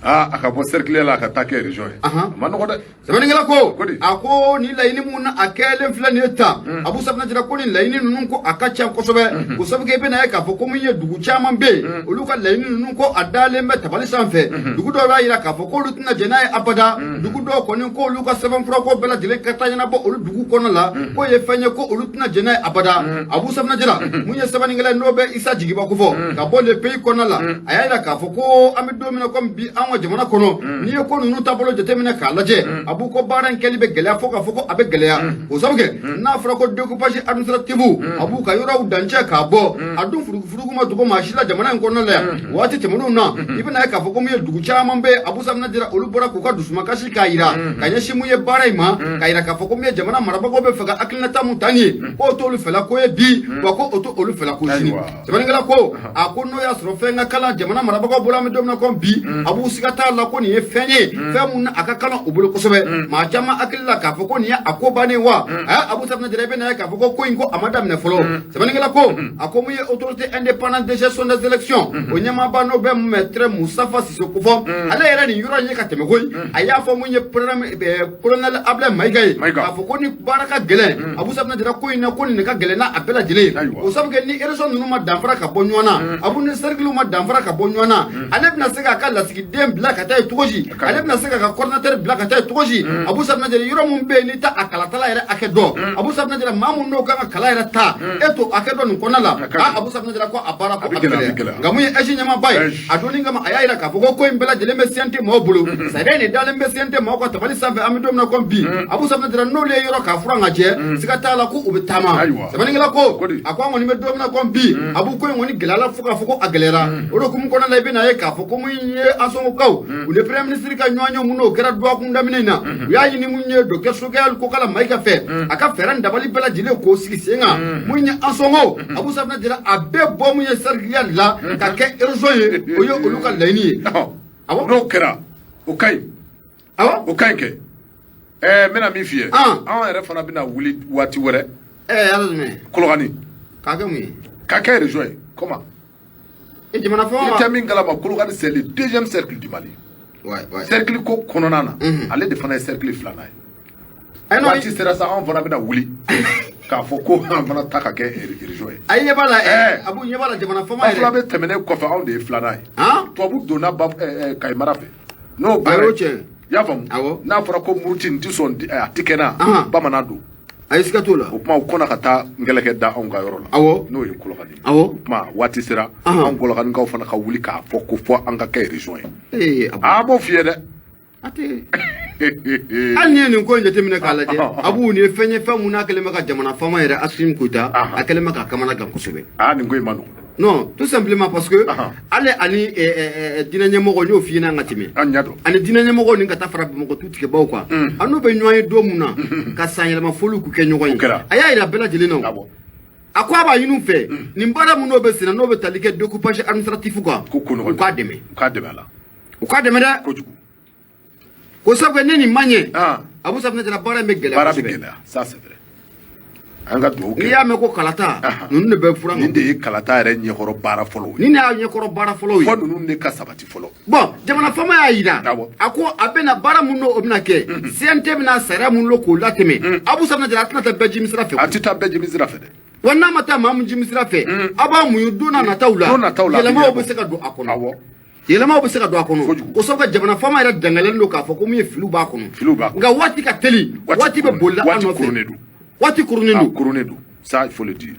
a ka bɔ cercle la ka taa kɛ région ye ma nɔgɔ dɛ Sɛbɛnnikɛla ko a ko ni laɲini mun na a kɛlen filɛ nin ye tan Abu Safinɛ Jara ko ni laɲini ninnu ko a ka ca kosɛbɛ o sabu kɛ i bɛna ye k'a fɔ ko min ye dugu caman bɛ yen olu ka laɲini ninnu ko a dalen bɛ tabali sanfɛ dugu dɔw b'a yira k'a fɔ k'olu tɛna jɛn n'a ye abada dugu dɔw kɔni ko olu ka sɛbɛnfura ko bɛɛ lajɛlen ka taa ɲɛnabɔ olu dugu kɔnɔ la k'o ye fɛn ye ko olu tɛna jɛn n'a ye abada Abu Safinɛ Jara mun ye sɛbɛnnikɛla n'o bɛ Isa Jigiba ko fɔ ka bɔ le pays kɔnɔ la a y'a yira k'a fɔ ko an bɛ don min na komi bi an ka jamana kɔnɔ n'i ye ko ninnu taabolo jateminɛ k'a lajɛ Abu ko baara in kɛli bɛ gɛlɛya fo k'a fɔ ko a bɛ gɛlɛya o sabu kɛ n'a fɔra ko découpage administratif Abu ka yɔrɔw dancɛ k'a bɔ a dun furugufurugu ma dogo maa si la jamana in kɔnɔna la yan waati tɛmɛnenw na i bɛna ye k'a fɔ ko min ye dugu caman bɛ Abu Safinɛ Jara olu bɔra k'u ka dusumakasi k'a yira ka ɲɛsin mun ye baara in ma k'a yira k'a fɔ ko min ye jamana marabagaw bɛ fɛ ka hakilinata mun ta nin ye k'o t'olu fɛla ko ye bi wa ko o to olu fɛla ko sini Sɛbɛnnikɛla ko a ko n'o y'a sɔrɔ fɛn ka kalan jamana marabagaw bolo an bɛ don min na ko bi Abu siga t'a la ko nin ye fɛn ye fɛn mun na a ka kalan u bolo kosɛbɛ maa caman hakili la k'a fɔ ko nin ye a ko bannen wa Abu Safinɛ Jara i bɛna ye k'a fɔ ko in ko a ma daminɛ fɔlɔ Sɛbɛnnikɛla ko a ko mun ye autorité indépendante de gestion des élections o ɲɛmaaba n'o bɛ maître Musafa Sise ko fɔ ale yɛrɛ nin yɔrɔ in ye ka tɛmɛ koyi a y'a fɔ mun ye colonel Ablaye Mayiga ye k'a fɔ ko ni baara ka gɛlɛn Abu Safinɛ Jara ko in na ko nin ka gɛlɛn n'a a bɛɛ lajɛlen o sabu kɛ ni élection ninnu ma danfara ka bɔ ɲɔgɔn na Abu ni cercle ma danfara ka bɔ ɲɔgɔn na ale bɛna se k'a ka lasigiden bila ka taa ye cogo si ale bɛna se k'a ka coordinateur bila ka taa ye cogo si Abu Safinɛ Jara yɔrɔ mun bɛ yen n'i ta a kalatala yɛrɛ hakɛ dɔn Abu Safinɛ Jara maa mun n'o kan ka kala yɛrɛ ta e to hakɛ dɔ nin kɔnɔna la Abu Safinɛ Jara ko a baara ko a bɛ gɛlɛya nka mun ye EJ ɲɛmaaba ye a donni kama a y'a yira k'a fɔ ko in bɛɛ lajɛlen bɛ CNT maaw bolo sariya in de dalen bɛ CNT maaw ka tabali sanfɛ an bɛ don min na ko bi Abu Safinɛ Jara n'olu ye yɔrɔ k'a furan ka jɛ siga t'a la ko u bɛ taama Sɛbɛnnikɛla ko a ko an kɔni bɛ don min na ko bi Abu ko in kɔni gɛlɛyala fo k'a fɔ ko a gɛlɛyara o de hukumu kɔnɔna la i bɛna ye k'a fɔ ko mun ye an sɔngɔkaw u ni premier ministre ka ɲɔgɔn ye mun n'o kɛra dɔgɔkun daminɛ in na u y'a ɲini mun ye Dr Sogɛl Kokala Mayiga fɛ a ka fɛɛrɛ ni dabali bɛɛ lajɛlen k'o sigi sen kan mun ye an sɔngɔ Abu Safinɛ Jara a bɛɛ bɔ mun ye cercle la ka kɛ région ye o ye olu ka laɲini ye n'o kɛra o ka ɲi o ka ɲi kɛ n bɛna min f'i ye anw yɛrɛ fana bɛna wuli waati wɛrɛ Kolokani k'a kɛ mun ye k'a kɛ région ye comment jamana fɛn i tɛ min kalama Kolokani c'est le deuxième cercle du Mali cercle ko kɔnɔna na ale de fana ye cercle filanan ye waati sera sa anw fana bɛna wuli k'a fɔ ko an fana ta ka kɛ région ye a ɲɛ b'a la Abu ɲɛ b'a la jamana fama yɛrɛ an fana bɛ tɛmɛnen kɔfɛ anw de ye filanan ye tubabu donna Kayi mara fɛ n'o bɛɛ i y'a faamu n'a fɔra ko Muruti n tɛ sɔn a tɛ kɛ na bamanan don a ye siga t'o la o tuma u kɔnna ka taa ngɛlɛkɛ da anw ka yɔrɔ la n'o ye Kolokani o tuma waati sera anw Kolokanikaw fana ka wuli k'a fɔ ko fɔ an ka kɛ région ye a b'o f'i ye dɛ hali n'i ye nin ko in jateminɛ k'a lajɛ Abu nin ye fɛn ye fɛn mun n'a kɛlen bɛ ka jamana fama yɛrɛ Assimi Goïta a kɛlen bɛ ka kamana gan kosɛbɛ nin ko in ma nɔgɔn non tout simplement parce que ale ani diinɛ ɲɛmɔgɔ n y'o f'i ɲɛna an ka tɛmɛ ani diinɛ ɲɛmɔgɔ ni ka taa fara Bamakɔ tutigɛbaw kan a n'u bɛ ɲɔgɔn ye don mun na ka san yɛlɛma foliw k'u kɛ ɲɔgɔn ye a y'a yira bɛɛ lajɛlen na a ko a b'a ɲini u fɛ nin baara minnu bɛ senna n'o bɛ tali kɛ découpage administratif kan u k'a dɛmɛ u k'a dɛmɛ dɛ ko sabu ne nin man ɲɛ Abu Safinɛ Jara baara in bɛ gɛlɛya ça c'est vrai an ka dugawu kɛ n'i y'a mɛn ko kalata ninnu de bɛ fura nin de ye kalata yɛrɛ ɲɛkɔrɔ baara fɔlɔ ye nin de y'a ɲɛkɔrɔ baara fɔlɔ ye fɔ ninnu de ka sabati fɔlɔ bon jamana faama y'a yira a ko a bɛna baara mun o bɛna kɛ CNT bɛna sariya mun lo k'o latɛmɛ Abu Safinɛ Jara a tɛna taa bɛɛ jimi sira fɛ a tɛ taa bɛɛ jimi sira fɛ dɛ wa n'a ma taa maa mun jimi sira fɛ a b'a muɲu don n'a nataw la yɛlɛmaw bɛ se ka don a kɔnɔ yɛlɛmaw bɛ se ka don a kɔnɔ o sabu jamana faama yɛrɛ dangalen don k'a fɔ ko min ye filiw b'a kɔnɔ nka waati ka teli waati bɛ bolila an nɔfɛ waati kurunin don ça il faut le dire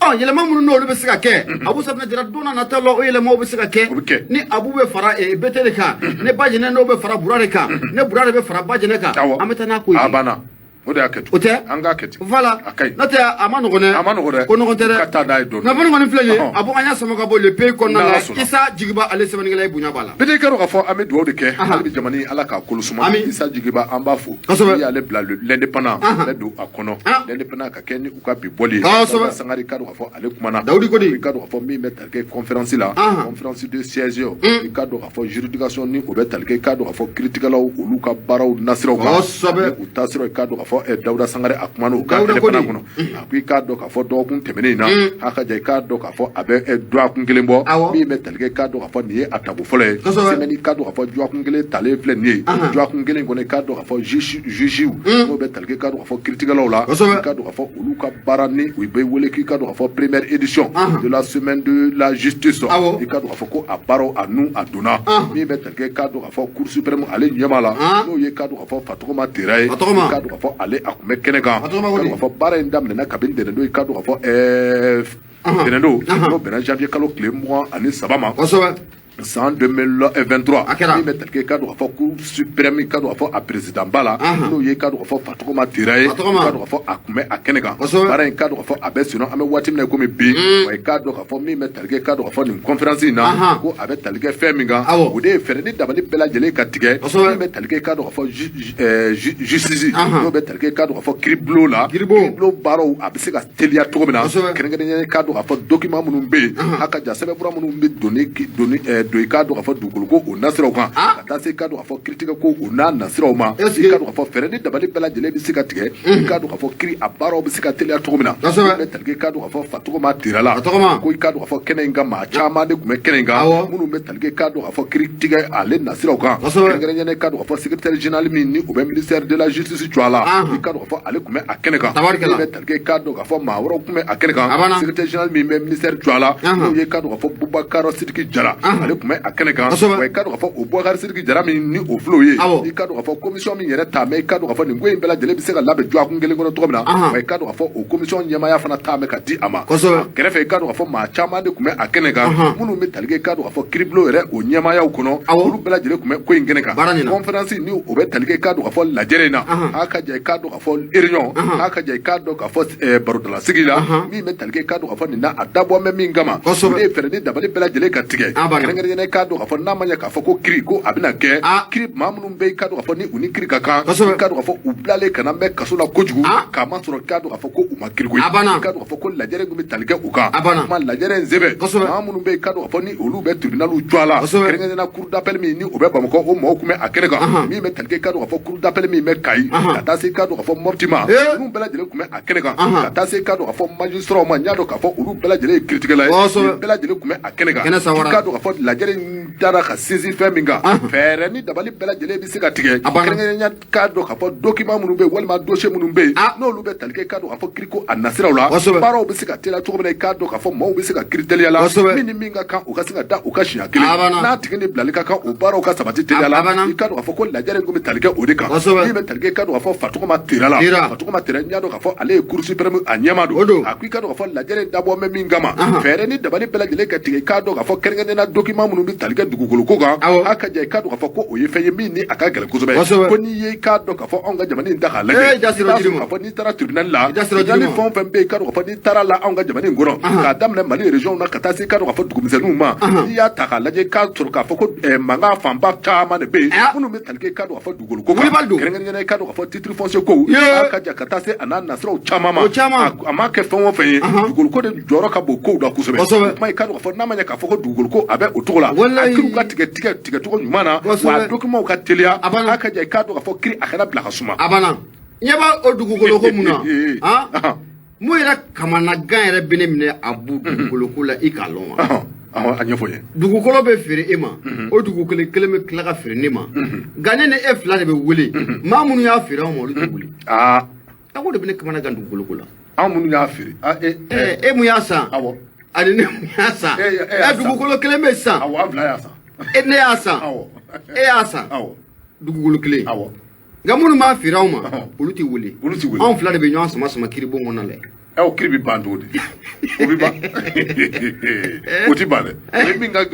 yɛlɛma minnu n'olu bɛ se ka kɛ Abu Safinɛ Jara don n'a nataw la o yɛlɛmaw bɛ se ka kɛ ni Abu bɛ fara BT de kan ne Bajɛnɛ n'o bɛ fara Bura de kan ne Bura de bɛ fara Bajɛnɛ kan an bɛ taa n'a ko ye a banna o de y'a kɛ ten o tɛ an k'a kɛ ten voilà n'o tɛ a ma nɔgɔn dɛ ko nɔgɔn tɛ dɛ ka taa n'a ye dɔɔnin nka kɔni filɛ nin ye Abu an y'a sama ka bɔ le pays kɔnɔna la Isa Jigiba ale sɛbɛnnikɛla ye bonya b'a la bɛɛ kɛra k'a fɔ an bɛ dugawu de kɛ hali bi jamana in Ala k'a kolo suma Isa Jigiba an b'a fo n'i y'ale bila l'indépendant bɛ don a kɔnɔ l'indépendant ka kɛ ni u ka bi bɔli ye Sangare ka don k'a fɔ ale kumana Dawudi Kodi ka don k'a fɔ min bɛ tali kɛ conférence la conférence de siège i ka don k'a fɔ juridiction ni o bɛ tali kɛ i ka don k'a fɔ kiiritigɛlaw olu ka baaraw nasiraw kan u taasiraw i ka don k'a fɔ Dawuda Sangare a kumana u ka indépendant kɔnɔ a ko i k'a dɔn k'a fɔ dɔgɔkun tɛmɛnen in na a ka ja i k'a dɔn k'a fɔ a bɛ dɔgɔkun kelen bɔ min bɛ tali kɛ i k'a dɔn k'a fɔ nin ye a tabu fɔlɔ ye semaine i k'a dɔn k'a fɔ dɔgɔkun kelen talen filɛ nin ye dɔgɔkun kelen kɔnɔ i k'a dɔn k'a fɔ juge n'o bɛ tali kɛ i k'a dɔn k'a fɔ kiiritigɛlaw la i k'a dɔn k'a fɔ olu ka baara ni u bɛ wele k'i k'a dɔn k'a fɔ première édition de la semaine de la justice i k'a dɔn k'a fɔ ko a baaraw a nu a donna min bɛ tali kɛ i k'a dɔn k'a fɔ cour suprême ale ɲɛma la n'o ye k'a dɔn k'a fɔ Fatɔgɔma Tera ye i k'a dɔn k'a fɔ ale a kun bɛ kɛnɛ kan i k'a dɔn k'a fɔ baara in daminɛna kabini Dɛnɛndo i k'a dɔn k'a fɔ Dɛnɛndo n'o bɛnna janvier kalo tile 23 ma san 2023 min bɛ tali kɛ i ka dɔn k'a fɔ cour suprême i ka dɔn k'a fɔ a président ba la n'o ye i ka dɔn k'a fɔ Fatɔgɔma Tera ye i ka dɔn k'a fɔ a kun bɛ a kɛnɛ kan baara in i ka dɔn k'a fɔ a bɛ senna an bɛ waati min na komi bi wa i k'a dɔn k'a fɔ min bɛ tali kɛ i ka dɔn k'a fɔ nin conférence in na ko a bɛ tali kɛ fɛn min kan o de ye fɛɛrɛ ni dabali bɛɛ lajɛlen ka tigɛ min bɛ tali kɛ i ka dɔn k'a fɔ justice n'o bɛ tali kɛ i ka dɔn k'a fɔ kiiribulon la kiiribulon baaraw a bɛ se ka teliya cogo min na kɛrɛnkɛrɛnnenya i ka dɔn k'a fɔ document minnu bɛ yen a ka jan sɛbɛnfura minnu bɛ don i k'a dɔn k'a fɔ dugukolo ko o nasiraw kan ka taa se i k'a dɔn k'a fɔ kiiritigɛ ko o n'a nasiraw ma i k'a dɔn k'a fɔ fɛɛrɛ ni dabali bɛɛ lajɛlen bɛ se ka tigɛ i k'a dɔn k'a fɔ kiiri a baaraw bɛ se ka teliya cogo min na i bɛ tali kɛ i k'a dɔn k'a fɔ Fatɔgɔma Tera la ko i k'a dɔn k'a fɔ kɛnɛ in kan maa caman de tun bɛ kɛnɛ in kan minnu bɛ tali kɛ i k'a dɔn k'a fɔ kiiritigɛ ale nasiraw kan kɛrɛnkɛrɛnnenya i k'a dɔn k'a fɔ secrétaire général min ni o bɛ ministère de la justice jɔ a la i k'a dɔn k'a fɔ ale tun bɛ a kɛnɛ kan i bɛ tali kɛ i k'a dɔn k'a fɔ maa wɛrɛw tun bɛ a kɛnɛ kan secrétaire général min bɛ ministère jɔ a la n'o ye i k'a dɔn k'a fɔ Bubakari Sidiki Jara ale tun bɛ a kɛnɛ kan wa i k'a dɔn k'a fɔ o Bubakari Sidiki Jara min ni o filɛ o ye i k'a dɔn k'a fɔ commission min yɛrɛ ta mɛ i k'a dɔn k'a fɔ nin ko in bɛɛ lajɛlen bɛ se ka labɛn dɔgɔkun kelen kɔnɔ cogo min na wa i k'a dɔn k'a fɔ o commission ɲɛmaaya fana ta mɛ ka di a ma kɛrɛfɛ i k'a dɔn k'a fɔ maa caman de tun bɛ a kɛnɛ kan minnu bɛ tali kɛ i k'a dɔn k'a fɔ kiiribulon yɛrɛ o ɲɛmaayaw kɔnɔ olu bɛɛ lajɛlen tun bɛ ko in kɛnɛ kan conférence ni o bɛ tali kɛ i k'a dɔn k'a fɔ lajɛrɛ in na a ka ja i k'a dɔn k'a fɔ réunion a ka ja i k'a dɔn k'a fɔ barodalasigi la min bɛ tali kɛ i k'a dɔn k'a fɔ nin na a dabɔ mɛ min kama o de ye fɛɛrɛ ni dabali bɛɛ lajɛlen ka tigɛ kɛrɛnkɛrɛnnenya i k'a dɔn k'a fɔ n'a ma ɲɛ k'a fɔ ko kiiri ko a bɛna kɛ kiiri maa minnu bɛ i k'a dɔn k'a fɔ ni u ni kiiri ka kan i k'a dɔn k'a fɔ u bilalen kana mɛn kaso la kojugu k'a ma sɔrɔ i k'a dɔn k'a fɔ ko u ma kiiri i k'a dɔn k'a fɔ ko lajɛrɛ min bɛ tali kɛ u kan kuma lajɛrɛ in sɛbɛn maa minnu bɛ i k'a dɔn k'a fɔ ni olu bɛ tribunaliw jɔ a la kɛrɛnkɛrɛnnenya cour d'appel min ni o bɛ Bamakɔ o mɔgɔw tun bɛ a kɛnɛ kan min bɛ tali kɛ i k'a dɔn k'a fɔ cour d'appel min bɛ Kayi ka taa se i k'a dɔn k'a fɔ Mopti ma ninnu bɛɛ lajɛlen tun bɛ a kɛnɛ kan ka taa se i k'a dɔn k'a fɔ magistrats ma n y'a dɔn k'a fɔ olu bɛɛ lajɛlen ye kiiritigɛla ye bɛɛ lajɛlen tun bɛ a kɛnɛ kan i k'a dɔn k'a fɔ lajɛrɛ in dara ka sinsin fɛn min kan fɛɛrɛ ni dabali bɛɛ lajɛlen bɛ se ka tigɛ kɛrɛnkɛrɛnnenya k'a dɔn k'a fɔ document minnu bɛ yen walima dossier minnu bɛ yen n'olu bɛ tali kɛ i k'a dɔn k'a fɔ kiiri ko a nasiraw la baaraw bɛ se ka teliya cogo min na i k'a dɔn k'a fɔ maaw bɛ se ka kiiri teliya la min ni min ka kan u ka se ka da u ka siɲɛ kelen n'a tigi ni bilali ka kan o baaraw ka sabati teliya la i k'a dɔn k'a fɔ ko lajɛrɛ in kun bɛ tali kɛ o de kan min bɛ tali kɛ i k'a dɔn k'a fɔ Fatɔgɔma Tera la Fatɔgɔma Tera n y'a dɔn k'a fɔ ale ye cour suprême a ɲɛma don a ko i k'a dɔn k'a fɔ lajɛrɛ in dabɔ mɛ min kama fɛɛrɛ ni dabali bɛɛ lajɛlen ka tigɛ i k'a dɔn k'a fɔ kɛrɛnkɛrɛnnenya document minnu bɛ tali kɛ kɛ dugukolo ko kan a ka ja i k'a dɔn k'a fɔ ko o ye fɛn ye min ni a ka gɛlɛn kosɛbɛ ko n'i ye k'a dɔn k'a fɔ anw ka jamana in ta k'a lajɛ k'a fɔ n'i taara tribunal la tribunal fɛn o fɛn bɛ yen k'a dɔn k'a fɔ n'i taara la anw ka jamana in kɔnɔ k'a daminɛ Mali région na ka taa se k'a dɔn k'a fɔ dugumisɛnninw ma n'i y'a ta k'a lajɛ k'a sɔrɔ k'a fɔ ko mankan fanba caman de bɛ yen minnu bɛ tali kɛ k'a dɔn k'a fɔ dugukolo ko kan kɛrɛnkɛrɛnnen k'a dɔn k'a fɔ titre foncier ko a ka ja ka taa se a n'a nasiraw caman ma a ma kɛ fɛn o fɛn ye dugukolo ko de jɔyɔrɔ ka bon kow la kosɛbɛ kuma ye k'a dɔn k'a fɔ n'a ma ɲɛ k'a fɔ ko dugukolo ko a bɛ o cogo la a kiriw ka tigɛ cogo ɲuman na wa a document ka teliya a ka ja i k'a dɔn k'a fɔ kiri a kana bila ka suma a banna ɲɛ b'a o dugukolo ko mun na mun yɛrɛ kamanagan yɛrɛ bɛ ne minɛ a bu dugukolo ko la i k'a lɔn wa a ɲɛfɔ ye dugukolo bɛ feere e ma o dugukolo kelen bɛ tila ka feere ne ma nka ne ni e fila de bɛ wele maa minnu y'a feere anw ma olu tɛ wuli a ko de bɛ ne kamanagan dugukolo ko la anw minnu y'a feere e mun y'a san ani ne mun y'a san dugukolo kelen bɛ san an fila y'a san ne y'a san e y'a san dugukolo kelen nka minnu b'a feere anw ma olu tɛ wuli anw fila de bɛ ɲɔgɔn sama sama kiribon kɔnɔ dɛ o kiri bɛ ban cogo di o bɛ ban o tɛ ban dɛ o min ka an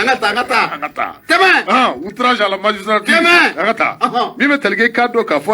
ka taa tɛmɛ outrage à la magistrature an ka taa min bɛ tali kɛ k'a dɔn k'a fɔ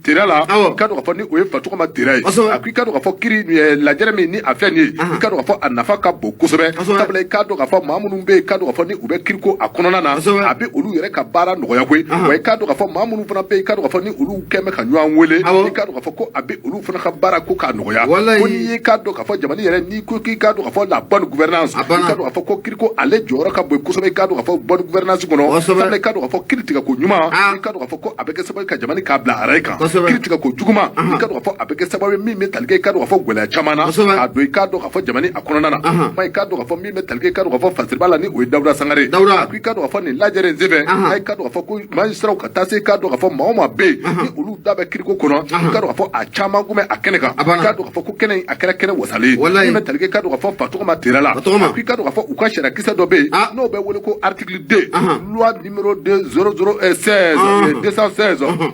tere la k'a dɔn k'a fɔ ni o ye fatɔgɔma tere ye a ko i k'a dɔn k'a fɔ kiri lajɛrɛ min ni a filɛ nin ye i k'a dɔn k'a fɔ a nafa ka bon kosɛbɛ sabula i k'a dɔn k'a fɔ maa minnu bɛ yen k'a dɔn k'a fɔ ni u bɛ kiri ko a kɔnɔna na a bɛ olu yɛrɛ ka baara nɔgɔya koyi wa i k'a dɔn k'a fɔ maa minnu fana bɛ yen k'a dɔn k'a fɔ ni olu kɛn bɛ ka ɲɔgɔn wele i k'a dɔn k'a fɔ ko a bɛ olu fana ka baara ko k'a nɔgɔya ko n'i ye k'a dɔn k'a fɔ jamana yɛrɛ n'i ko k'i k'a dɔn k'a fɔ la bonne gouvernance i k'a dɔn k'a fɔ ko kiri ko ale jɔyɔrɔ ka bon kosɛbɛ i k'a dɔn k'a fɔ bonne gouvernance kɔnɔ sabula i k'a dɔn k'a fɔ kiri tigɛ ko ɲuman i k'a dɔn k'a fɔ ko a bɛ kɛ sababu ka jamana k'a bila araye kan kiri tigɛ ko juguman i k'a dɔn k'a fɔ a bɛ kɛ sababu min bɛ tali kɛ i k'a dɔn k'a fɔ gɛlɛya caman na k'a don i k'a dɔn k'a fɔ jamana a kɔnɔna na i k'a dɔn k'a fɔ min bɛ tali kɛ i k'a dɔn k'a fɔ fasiriba la ni o ye Dawuda Sangare a ko i k'a dɔn k'a fɔ nin lajɛrɛ in senfɛ i k'a dɔn k'a fɔ ko magistrat ka taa se i k'a dɔn k'a fɔ maa o maa bɛ yen ni olu da bɛ kiriko kɔnɔ i k'a dɔn k'a fɔ a caman kun bɛ a kɛnɛ kan i k'a dɔn k'a fɔ ko kɛnɛ in a kɛra kɛnɛ wasalen min bɛ tali kɛ i k'a dɔn k'a fɔ fatɔgɔma tere la a ko i k'a dɔn k'a fɔ u ka sariya kisɛ dɔ bɛ yen n'o bɛ wele ko article 2 loi numéro 216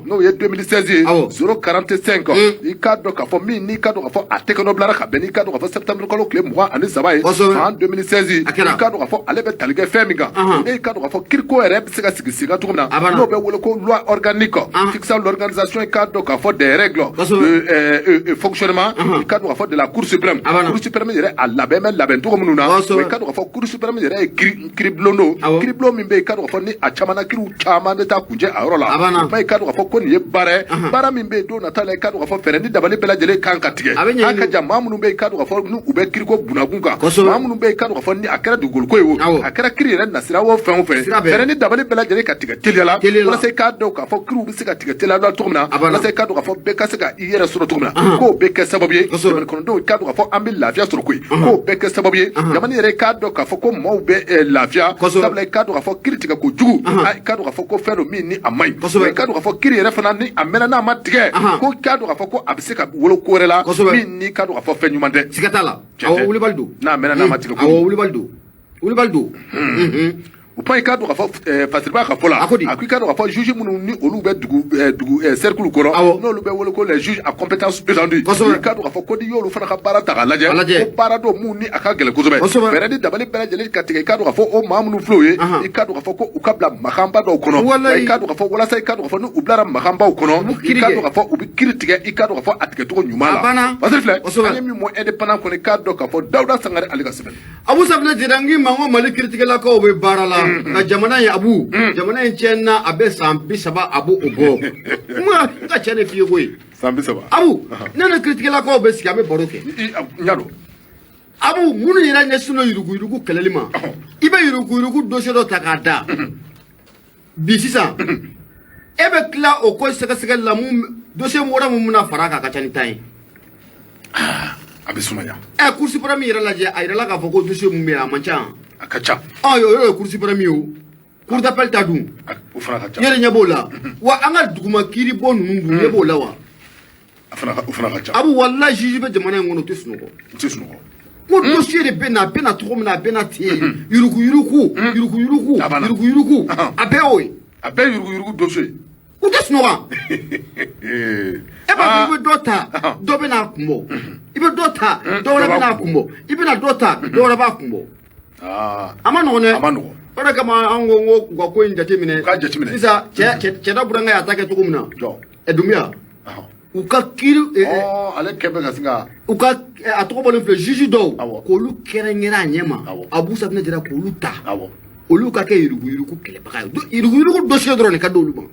n'o ye 2016 ye 045 i k'a dɔn k'a fɔ min n'i k'a dɔn k'a fɔ a tɛgɛ nɔ bilara ka bɛn n'i k'a dɔn k'a fɔ septembre kalo tile 23 ye san 2016 i k'a dɔn k'a fɔ ale bɛ tali kɛ fɛn min kan i k'a dɔn k'a fɔ kiriko yɛrɛ bɛ se ka sigi sen kan cogo min na n'o bɛ wele ko loi organique fixant l'organisation i k'a dɔn k'a fɔ des règles de fonctionnement i k'a dɔn k'a fɔ de la cour suprême yɛrɛ a labɛn bɛ labɛn cogo minnu na i k'a dɔn k'a fɔ cour suprême yɛrɛ ye kiribulon don kiribulon min bɛ yen i k'a dɔn k'a fɔ ni a caman na kiriw caman de taa kuncɛ a yɔrɔ la i k'a dɔn k'a fɔ ko nin ye baara ye baara min bɛ yen don nata la i k'a dɔn k'a fɔ fɛɛrɛ ni dabali bɛɛ lajɛlen kan ka tigɛ a ka jan maa minnu bɛ yen i k'a dɔn k'a fɔ n'u bɛ kiriko bunakun kan maa minnu bɛ yen i k'a dɔn k'a fɔ ni a kɛra dugukolo ko ye o a kɛra kiri yɛrɛ nasira o fɛn o fɛn fɛɛrɛ ni dabali bɛɛ lajɛlen ka tigɛ teliya la walasa i k'a dɔn k'a fɔ kiriw bɛ se ka tigɛ teliya la cogo min na walasa i k'a dɔn k'a fɔ bɛɛ ka se ka i yɛrɛ sɔrɔ cogo min na k'o bɛ kɛ sababu ye jamana kɔnɔdenw i k'a dɔn k'a fɔ an bɛ lafiya sɔrɔ koyi k'o bɛɛ kɛ sababu ye jamana yɛrɛ i k'a dɔn k'a fɔ ko maaw bɛ lafiya sabula i k'a dɔn k'a fɔ kiri tigɛ ko jugu i k'a dɔn k'a fɔ ko fɛn dɔ min ni a man ɲi i k'a dɔn k'a fɔ kiri yɛrɛ fana ni a mɛnna n'a ma tigɛ ko i k'a dɔn k'a fɔ ko a bɛ se ka wolo ko wɛrɛ la min n'i k'a dɔn k'a fɔ fɛn ɲuman tɛ siga t'a la awɔ wulibali don n'a mɛnna n'a ma tigɛ ko wulibali don o point i k'a dɔn k'a fɔ fasiriba ka fɔ la a ko i k'a dɔn k'a fɔ juge minnu ni olu bɛ dugu cercle kɔnɔ n'olu bɛ wele ko les juges à compétence étendue i k'a dɔn k'a fɔ ko n'i y'olu fana ka baara ta k'a lajɛ ko baara dɔ mun ni a ka gɛlɛn kosɛbɛ fɛɛrɛ ni dabali bɛɛ lajɛlen ka tigɛ i k'a dɔn k'a fɔ o maa minnu filɛ o ye i k'a dɔn k'a fɔ ko u ka bila makanba dɔw kɔnɔ i k'a dɔn k'a fɔ walasa i k'a dɔn k'a fɔ ni u bilara makanbaw kɔnɔ i k'a dɔn k'a fɔ u bɛ kiri tigɛ i k'a dɔn k'a fɔ a tigɛcogo ɲuman la parce que filɛ an ye min mɔ indépendant kɔni i k'a dɔn k'a fɔ Dawuda Sangare ale ka sɛbɛn Abu Safinɛ Jɛnɛ n k'i ma n ko Mali kiritigɛlakaw bɛ baara la nka jamana in Abu jamana in tiɲɛna a bɛ san 30 a b'o bɔ n ka tiɲɛ de f'i ye koyi san 30 Abu ne ni kiritigɛlakaw bɛ sigi an bɛ baro kɛ n y'a dɔn Abu minnu yɛrɛ ɲɛsin don yuruguyurugu kɛlɛli ma i bɛ yuruguyurugu dossier dɔ ta k'a da bi sisan e bɛ tila o ko sɛgɛsɛgɛli la dossier wɛrɛ mun bɛna fara a kan a ka ca ni tan ye a bɛ sumaya Cour suprême yɛrɛ lajɛ a yirala k'a fɔ ko dossier mun bɛ yen a man ca a ka ca o ye Cour suprême ye o Cour d'appel ta dun o fana ka ca yɛrɛ ɲɛ b'o la wa an ka duguma kiiri bɔ ninnu dun ɲɛ b'o la wa o fana ka ca Abu wallahi juge bɛ jamana in kɔnɔ o tɛ sunɔgɔ ko dossier de bɛ na a bɛ na cogo min na a bɛ na ten yuruguyurugu a bɛɛ y'o ye a bɛɛ yuruguyurugu dossier u tɛ sunɔgɔ e b'a fɔ i bɛ dɔ ta dɔ bɛ n'a kun bɔ i bɛ dɔ ta dɔ wɛrɛ bɛ n'a kun bɔ i bɛ na dɔ ta dɔ wɛrɛ b'a kun bɔ ama no ne para kama ango ngo ko injate mine sisa che da buranga ya take tukumna edumia uka kiru ale kebe gasinga uka atoko le juge do ko lu kerengera nyema abu sabna dira ko lu ta olu ka ke irugu kele baka irugu dossier drone ka do lu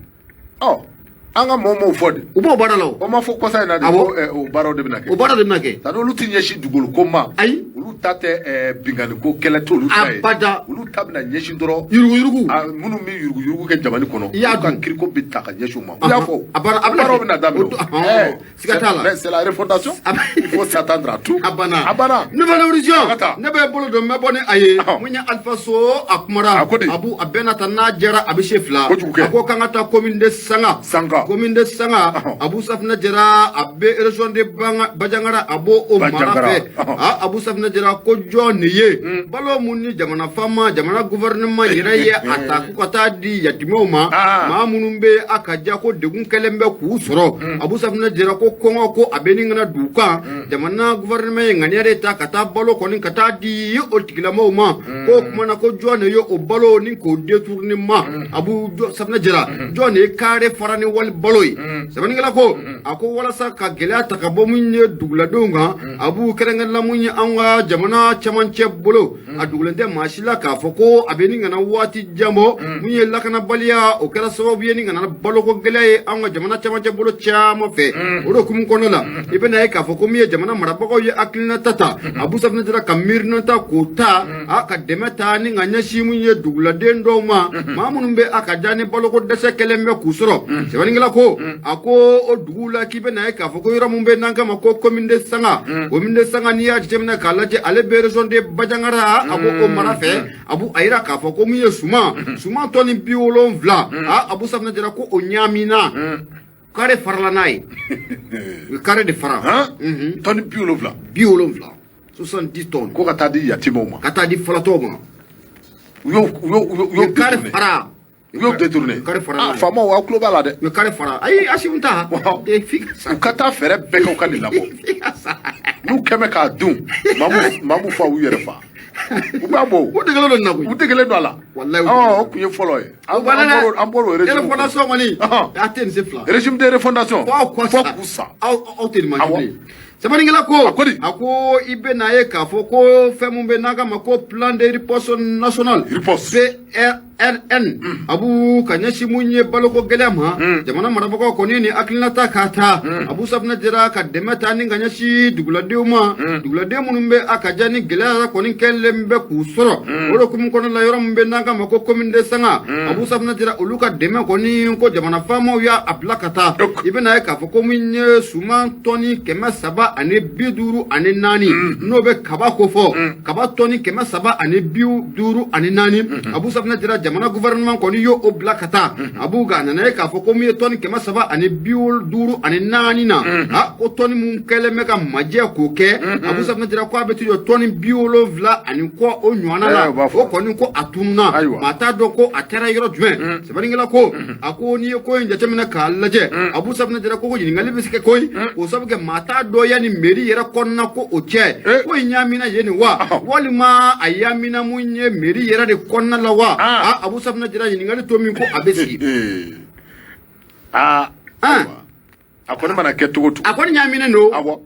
anga momo fodi ubo badalo o ma fo ko sa na de o baro de binake o baro de binake ta do lu tinye shi dugol ko ma ay ulu tate bingani ko kele to lu tay abada ulu tabna nyeshi doro irugu munu mi irugu ke jamani kono ya kan kiriko bitaka nyeshu ma ya fo abara bina damno sikatala c'est la refondation il faut s'attendre à tout abana nouvelle horizon ne be bolo do me bone aye munya alpha so akmara abu abena tanna jara abishefla ko kangata commune de sanga commune de sanga abu safna jara abbe région de bajangara abo o marafe abu safna jara ko joni ye balo munni jamana fama jamana gouvernement yiraye ataku kata di yatimoma ma munumbe akaja ko degun kelembe ku soro abu safna jara ko kongo ko abeni ngana duka jamana gouvernement ngani reta kata balo ko nin kata di o tigilamo ma ko kuma na ko joni yo o balo nin ko détournement abu safna jara joni kare farani wal baloy sabani ngala ko ako wala sa ka gela takabo munye dugla donga abu kerenga la munye anga jamana chamanche bolo adugulende mashila ka foko abeni ngana wati jambo munye lakana balia o kala sababu yeni ngana balo ko gele anga jamana chamanche bolo chama fe odo kum kono la ibena ka foko miye jamana marabako ye aklina tata abu safna dira kamirna ta kota aka demeta ni nganya shi munye dugla dendo ma mamunumbe aka jani balo ko dese kelembe kusoro sabani ngala ko ako o dugula kibena ka foko yura mumbe nanga mako commune de sanga ni ya jemna kala je ale be région de bajangara ako o marafe abu aira ka foko miye suma toni biolon vla abu safna dira ko o nyamina kare farlanai kare de fara toni biolon vla 70 tonnes ko kata di yatimoma kata di flatoma yo kare fara yo détourné fama wa kuloba la de yo kare fara ay asimta e fika sa kata fere beka o kanila ko nu keme ka dun mamu fa wu yere fa u ba bo o degelo do nako u degelo do ala wallahi o ku ye folo e amboro régime de refondation mani aten se fla régime de refondation fo kusa au te imaginer sabani ngala ko ako ibe na ye ka fo ko femumbe naga mako plan de riposte national PRN abu kanyashi munye baloko gelama jamana marabako ko ni aklina ta kata abu sabna jira ka demeta ni ganyashi dugulade munumbe akajani gelala ko ni kelembe kusoro woro kum kono la yorambe naga mako commune de sanga abu sabna jira uluka deme ko ni ko jamana famo ya aplakata ibe na ye ka fo ko munye suma toni kema saba ane biduru ane nani no be kaba ko fo kaba toni kema saba ane biduru ane nani abu sabna jira jamana gouvernement ko ni yo o blakata abu ga na ka fo ko mi toni kema saba ane biduru ane nani na o toni mun kele meka maje ko ke abu sabna jira ko abetu yo toni biolo vla ane ko o nywana la o ko ni ko atunna mata do ko atera yoro dwen sabani ngala ko ako ni ko nje temina kalaje abu sabna jira ko ni ngali bisike koy o sabuke mata do yani meri yera konna ko oche ko nyamina yeni wa walima ayamina munye meri yera de konna la wa abu sabna jira ni ngali to min ko abesi akoni mana ke togotu akoni nyamina no awo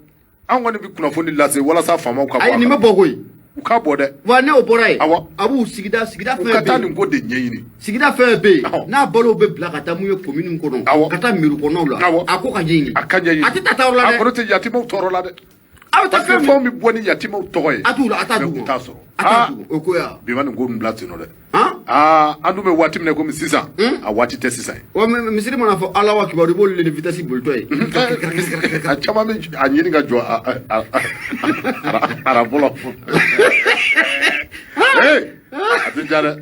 an woni bi kuna foni lase wala sa fama ka ay ni me bogoy uka bode wa ne o boray abu sigida fe be kata ni ko de nyeyini sigida fe be na bolo be blakata mu yo commune ko non kata miru ko non la ako ka nyeyini akanya ati tata la de akoro te yatimo toro la de ta fe fo mi boni yatimo toye atadu oko ya bi man go mblati no de andu me wati mne ko mi sisa a wati te sisa o misiri mona fo ala wa kibaru bol le vitasi bolto e a chama me anyini ga jo ara bolo atijara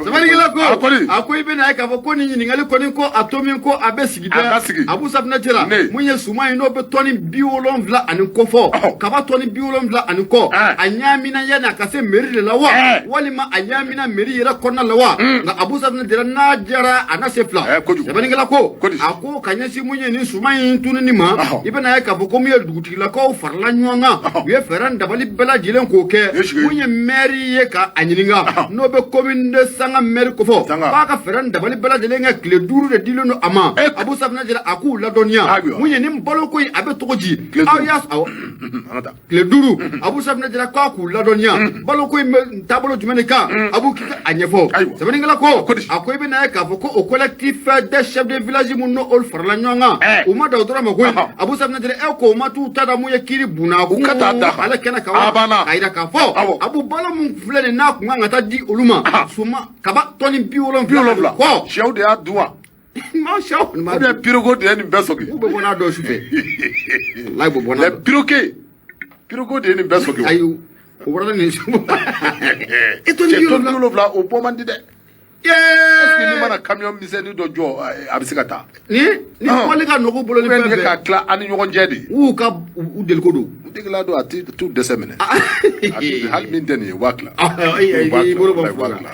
sabani gila ko akoy bena ka fo ko ni ngali ko ni ko atomi ko abesigida Abu Safna Jara munye suma ino be toni biolon vla an ko fo kaba toni biolon vla an ko anyamina yana ka se meri la wa walima anyamina meri yera konna la wa nga Abu Safna Jara na jara ana se fla sabani gila ko ako kanya si munye ni suma yin tunu ni ma ibena ka fo ko mu duti la ko farla nyanga ye feran dabali bela jilen ko ke munye meri ye ka anyilinga no be commune de sanga meri ko fo ba ka feran dabali bela jilen nga kle duru de dilono ama Abu Safna Jara aku la donia munye ni mbalo ko abe tokoji alias kle duru Abu Safna Jara ko aku la donia balo ko tabalo jumene ka abu kika anyefo sabani ngala ko akoy be na ka fo ko au collectif des chefs de village mun no ol farla nyanga uma da odora magoy Abu Safna Jara e ko matu tada mu yakiri buna ku ala kana ka kaida ka fo abu balo mun flene na ku ngata di oluma suma kaba toni biolon ko shew de adwa ma shaw ma de pirogo de ni besogi bo bona do sufe lay bo bona le pirogo de ni besogi ayu o wala ni eto ni biolon vla o pomandi de est-ce que ni mana camion miseni do jo abisikata ni ko le ka no ko bolo le be ka kla ani nyogo jedi u ka u del ko do degla do ati tout de semaine hal min deni wakla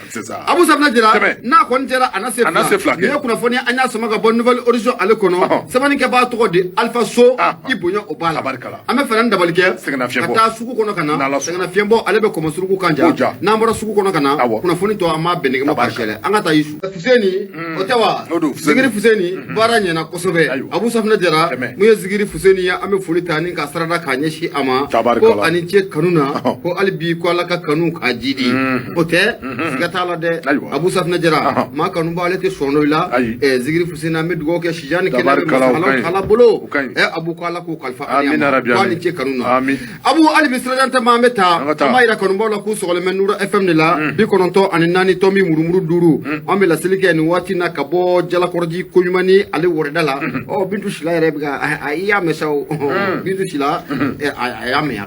c'est ça Abu Safna Jara na ko njera ana se fla ne kuna foni anya sama ga bonne nouvelle origine ale kono sabani ke ba to de Alpha So ibonya obala ame fanan dabalike kata suku kono kana sengana fiembo ale be ko suku kanja na mbora suku kono kana kuna foni to ama benege ma parcelle anga ta yisu Fuseni otawa zigiri Fuseni bara nyena kosobe Abu Safna Jara mu zigiri Fuseni ya ame foli tani ka sarada kanye shi ama ko ani ce kanuna ko albi ko alaka kanu ka jidi ote gatala de Abu Safna Jara ma kanu ba lete sonoila zigiri Fuseni ame dugo ke shijani kele kala bolo Abu ko alako kalfa ani ce kanuna Abu albi sradanta ma meta ma ira kanu ba la ku sogole men nura FM de la bi kononto ani nani tomi murumuru duru ambe la silike ni wati na kabo jala korji kunyumani ale wordala bintu shila rebga ayya mesaw bintu shila ayame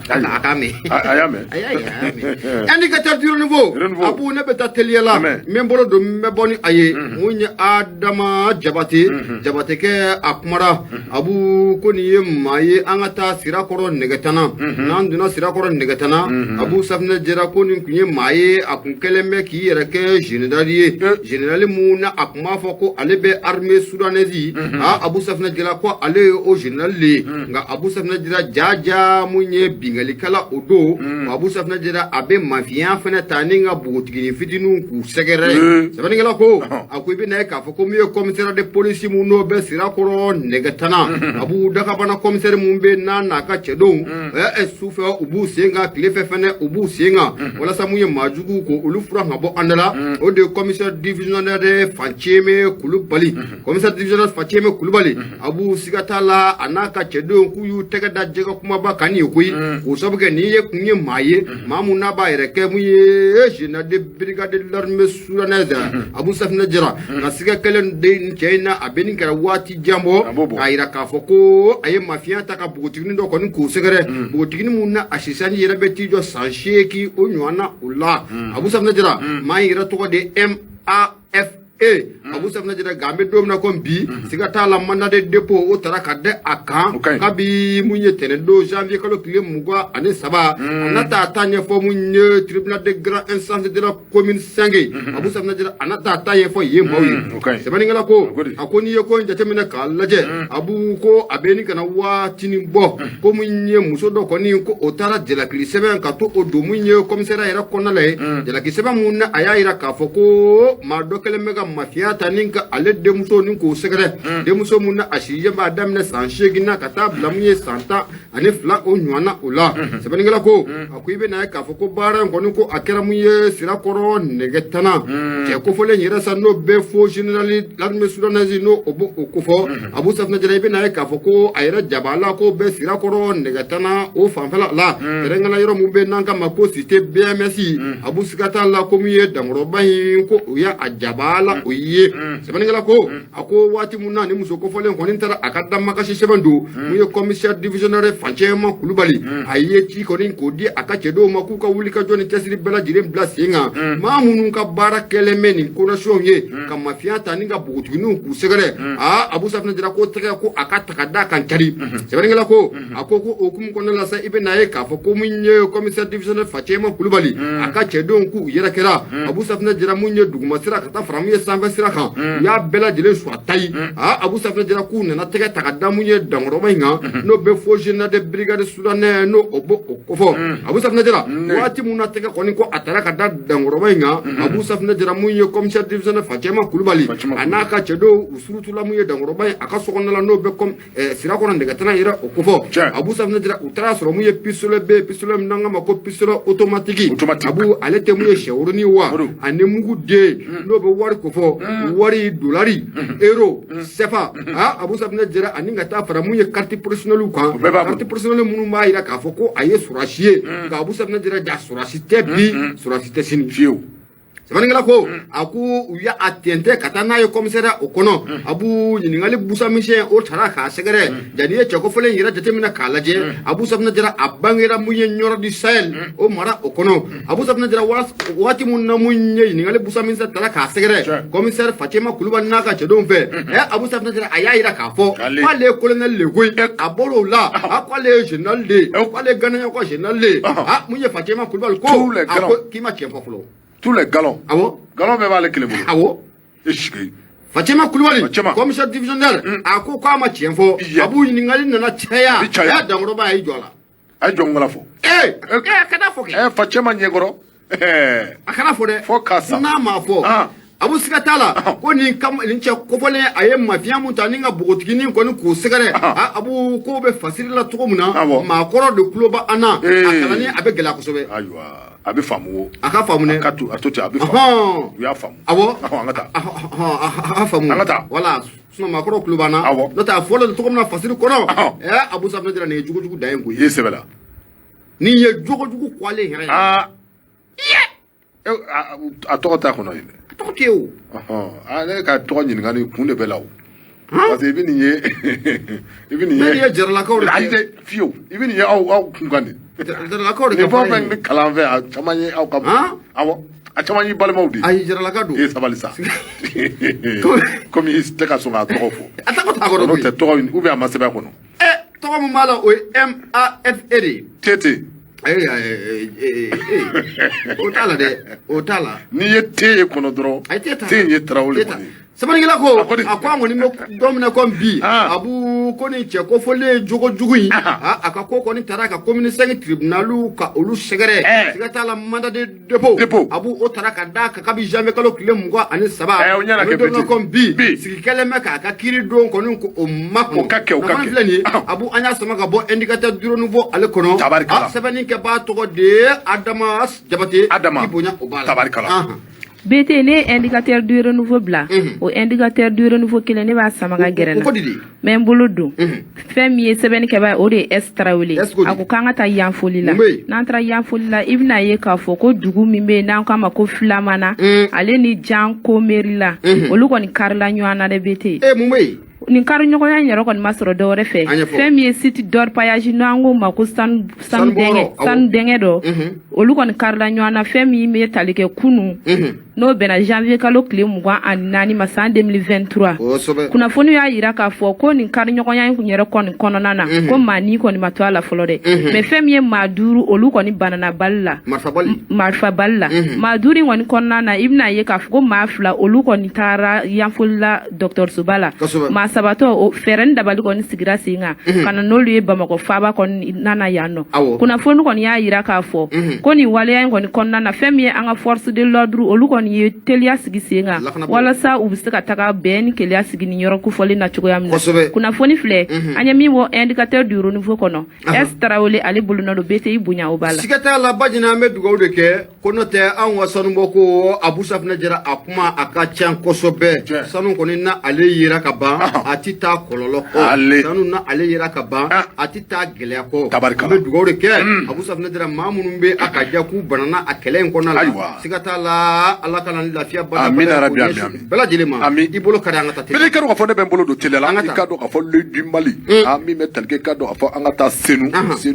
indicateur du renouveau Abu ne beta teliela membolo do meboni aye munye Adama Jabate ke akmara Abu koni maye angata sirakoro negatana nanduna sirakoro negatana Abu Safna Jara koni kunye maye akunkeleme ki yereke generali muna akuma foko alebe armée soudanaise Abu Safna Jara ko ale o generali nga Abu Safna Jara jaja munye bingali kala odo Abu Safna Jara abe mafia fana taninga bugutigi fitinu ku segere sabani ngala ko akuibe na ka foko miyo commissaire de police mu no be sirakoro negatana Abu daga bana commissaire mumbe na ka chedon sufe ubu senga klefe fana ubu senga wala samuye majugu ko ulufura ngabo andala o de commissaire divisionnaire de Facheme Kulubali commissaire divisionnaire Facheme Kulubali Abu sigatala anaka chedon ku yu tegada jega kuma ba kani kuyi o sabuke ni ye kunye maye mamuna ba yereke muye jina de brigade de l'armée soudanaise Abu Safna Jara na siga kelen de China abeni kara wati jambo ayira ka foko aye mafia taka bugotigni do ko ni ku segere bugotigni munna ashisani yerebe tijo sansheki onywana ula Abu Safna Jara mayira to de MAF Abu Safna Jara gambe domna ko bi sigata la mandat de dépôt o tara kadde akan kabi munye tene do janvier kalo kile mugwa ane saba anata tanye fo munye tribunal de grande instance de la commune Sangé Abu Safna Jara anata tanye fo yembawi sebani ngala ko akoni yeko njate mena kalaje Abu ko abeni kana watini bo ko munye muso do ko ni ko o tara de la kili seben ka to o do munye commissaire era konale de la kili seben munna ayira ka fo ko ma do kele mega mafia taninka ale demuso ninko segere demuso munna ashiye ba damne sanshegi na kata blamuye santa ani fla o nywana ola sebeningala ko akuibe na ka foko bara ngoni ko akera muye sirakoro negetana ke ko fole nyira sanno be fo generali l'armée soudanaise no obo okofo Abu Safna Jara ibe na ka foko ayira jabala ko be sirakoro negetana o fanfala la rengala yoro mumbe nanka mako cité BMC Abu sikata la ko muye damro bahin ko ya ajabala oye ye sɛbɛnnikɛla ko a ko waati mun na ni muso kofɔlen kɔni taara a ka damakasi sɛbɛn don mun ye commissaire divisionnaire Facɛma Kulubali a ye ci kɔni k'o di a ka cɛdenw ma k'u ka wuli ka jɔ ni cɛsiri bɛɛ lajɛlen bila sen kan maa minnu ka baara kɛlen bɛ nin konasiɲɛw ye ka mafiya ta ni ka bogotigininw k'u sɛgɛrɛ Abu Safinɛ Jara ko tɛgɛ ko a ka ta ka da kan cari sɛbɛnnikɛla ko a ko okumu kɔnɔna la sa i bɛ n'a ye k'a fɔ ko mun ye commissaire divisionnaire Facɛma Kulubali a ka cɛdenw k'u yɛrɛ kɛra Abu Safinɛ Jara mun ye duguma sira ka taa fara mun ye sanfɛ sira kan u y'a bɛɛ lajɛlen su a ta ye Abu Safinɛ Jara k'u nana tɛgɛ ta ka da mun ye dankɔrɔba in kan n'o bɛ fɔ général de brigade soudanais n'o o b'o kofɔ Abu Safinɛ Jara waati mun na tɛgɛ kɔni ko a taara ka da dankɔrɔba in kan Abu Safinɛ Jara mun ye commissaire divisionnaire Facɛma Kulubali a n'a ka cɛdenw u surutula mun ye dankɔrɔba in a ka sokɔnɔna la n'o bɛ sira kɔnɔ nɛgɛtana yɛrɛ o kofɔ Abu Safinɛ Jara u taara sɔrɔ mun ye pistolet bɛ pistolet min n'an k'a ma ko pistolet automatique Abu ale tɛ mun ye sɛworonin wa ani mugu den n'o bɛ wari kofɔ wari dolari euro sefa Abu Safinɛ Jara ani ka taa fara mun ye carte professionnelle kan carte professionnelle minnu b'a yira k'a fɔ ko a ye surasi ye nka Abu Safinɛ Jara ja surasi tɛ bi surasi tɛ sini fiyewu sɛbɛnnikɛla ko a ko u y'a tɛntɛn ka taa n'a ye commissariat o kɔnɔ Abu ɲininkali busa misɛn o taara k'a sɛgɛrɛ jani ye cɛkofɔlen yɛrɛ jateminɛ k'a lajɛ Abu Safinɛ Jara a bangera mun ye Ɲɔrɔ du Sahel o mara o kɔnɔ Abu Safinɛ Jara waati mun na mun ye ɲininkali busa misɛn taara k'a sɛgɛrɛ commissaire Facɛma Kulubali n'a ka cɛdenw fɛ Abu Safinɛ Jara a y'a yira k'a fɔ k'ale ye colonel le koyi a bɔr'o la k'ale ye général de ye k'ale ganaya ko général de ye mun ye Facɛma Kulubali ko a ko k'i ma tiɲɛ fɔ fɔlɔ tous les galons galons bɛɛ b'ale kelen bolo Facɛma Kulubali commissaire divisionnaire a ko k'a ma tiɲɛ fɔ Abu ɲininkali nana caya dankɔrɔba a y'i jɔ a la a ye jɔnkɔla fɔ a kana fɔ kɛ Facɛma ɲɛkɔrɔ a kana fɔ dɛ fɔ k'a sa n'a ma fɔ Abu siga t'a la ko nin cɛ kofɔlen a ye mafiya mun ta ni ka bogotiginin kɔni k'o sɛgɛrɛ Abu ko bɛ fasiri la cogo min na maakɔrɔ de tulo b'a an na a kalanni a bɛ gɛlɛya kosɛbɛ ayiwa a bɛ faamu o a ka faamu dɛ a to ten a bɛ faamu u y'a faamu awɔ an ka taa a ka faamu an ka taa wala sinon maakɔrɔ tulo b'an na n'o tɛ a fɔlen cogo min na fasiri kɔnɔ Abu Safinɛ Jara nin ye jogojugu dan ye koyi i ye sɛbɛ la nin ye jogojugu kɔlen yɛrɛ a tɔgɔ t'a kɔnɔ yen dɛ tɔgɔ tɛ o ne ka tɔgɔ ɲininkali kun de bɛ la o parce que i bɛ nin ye ne ye jaralakaw de ayi dɛ fiyewu i bɛ nin ye aw kunkan de jaralakaw de nin fɛn o fɛn bɛ kalan fɛ a caman ye aw ka awɔ a caman y'i balimaw de ye ayi jaralaka don i ye sabali sa komi i tɛ ka sɔn k'a tɔgɔ fɔ a tɔgɔ t'a kɔnɔ n'o tɛ tɔgɔ ou bien a ma sɛbɛn a kɔnɔ tɔgɔ min b'a la o ye MAFE de tete o t'a la dɛ o t'a la n'i ye te ye kɔnɔ dɔrɔn te ye Tarawele kɔni sɛbɛnnikɛla ko a ko an kɔni bɛ don min na ko bi Abu ko nin cɛ kofɔlen jogojugu in a ka ko kɔni taara ka commune 5 tribunal ka olu sɛgɛrɛ siga t'a la mandat de dépôt Abu o taara ka da ka kabi janvier kalo tile 23 a bɛ don min na ko bi sigi kɛlen bɛ k'a ka kiiri don kɔni ko o makɔnɔ o ka kɛ filɛ nin ye Abu an y'a sama ka bɔ indicateur du renouveau ale kɔnɔ sɛbɛnni kɛbaa tɔgɔ de Adama Jabate k'i bonya o b'a la BT ne indicateur du renouveau bila o indicateur du renouveau kelen ne b'a sama ka gɛrɛ na mais n bolo don fɛn min ye sɛbɛnni kɛba o de ye S Tarawele a ko k'an ka taa yanfoli la n'an taara yanfoli la i bɛna ye k'a fɔ ko dugu min bɛ yen n'an k'a ma ko Filamana ale ni Jan Komeri la olu kɔni karila ɲɔgɔn na dɛ BT nin kari ɲɔgɔnya in yɛrɛ kɔni ma sɔrɔ dɔwɛrɛ fɛ fɛn min ye site d'orpaillage n'an ko ma ko sanu dɛngɛ dɔ olu kɔni karila ɲɔgɔn na fɛn min bɛ tali kɛ kunun n'o bɛnna janvier kalo tile 24 ma san 2023 kunnafoni y'a yira k'a fɔ ko nin kari ɲɔgɔnya in yɛrɛ kɔni kɔnɔna na ko maa ni kɔni ma to a la fɔlɔ dɛ mais fɛn min ye maa 5 olu kɔni banana bali la marifa bali la maa 5 in kɔni kɔnɔna na i bɛna ye k'a fɔ ko maa 2 olu kɔni taara yanfoli la dɔgɔtɔrɔsoba la maa sabatɔ o fɛɛrɛ ni dabali kɔni sigira sen kan ka na n'olu ye Bamakɔ faaba kɔni nana yan nɔ kunnafoni kɔni y'a yira k'a fɔ ko nin waleya in kɔni kɔnɔna na fɛn min ye an ka force de l'ordre olu kɔni ye teliya sigi sen kan walasa u bɛ se ka taga bɛn ni keleya sigi ni yɔrɔ kofɔli na cogoya min na kunnafoni filɛ an ye min bɔ indicateur du renouveau kɔnɔ S Tarawele ale bolona don BTI bonya o b'a la siga t'a la Bajina an bɛ dugawu de kɛ ko n'o tɛ anw ka sanubɔ ko Abu Safinɛ Jara a kuma a ka ca kosɛbɛ sanu kɔni na ale yera ka ban a ti taa kɔlɔlɔ kɔ sanu na ale yera ka ban a ti taa gɛlɛya kɔ an bɛ dugawu de kɛ Abu Safinɛ Jara maa minnu bɛ a ka jaku banana a kɛlɛ in kɔnɔna la siga t'a la ala kana ni lafiya bala bala jelema i bolo kari an ka taa bele kadu ka fɔ ne bɛ n bolo don tele la i ka dɔn ka fɔ le du Mali min bɛ talikɛ ka dɔn ka fɔ an ka taa Senu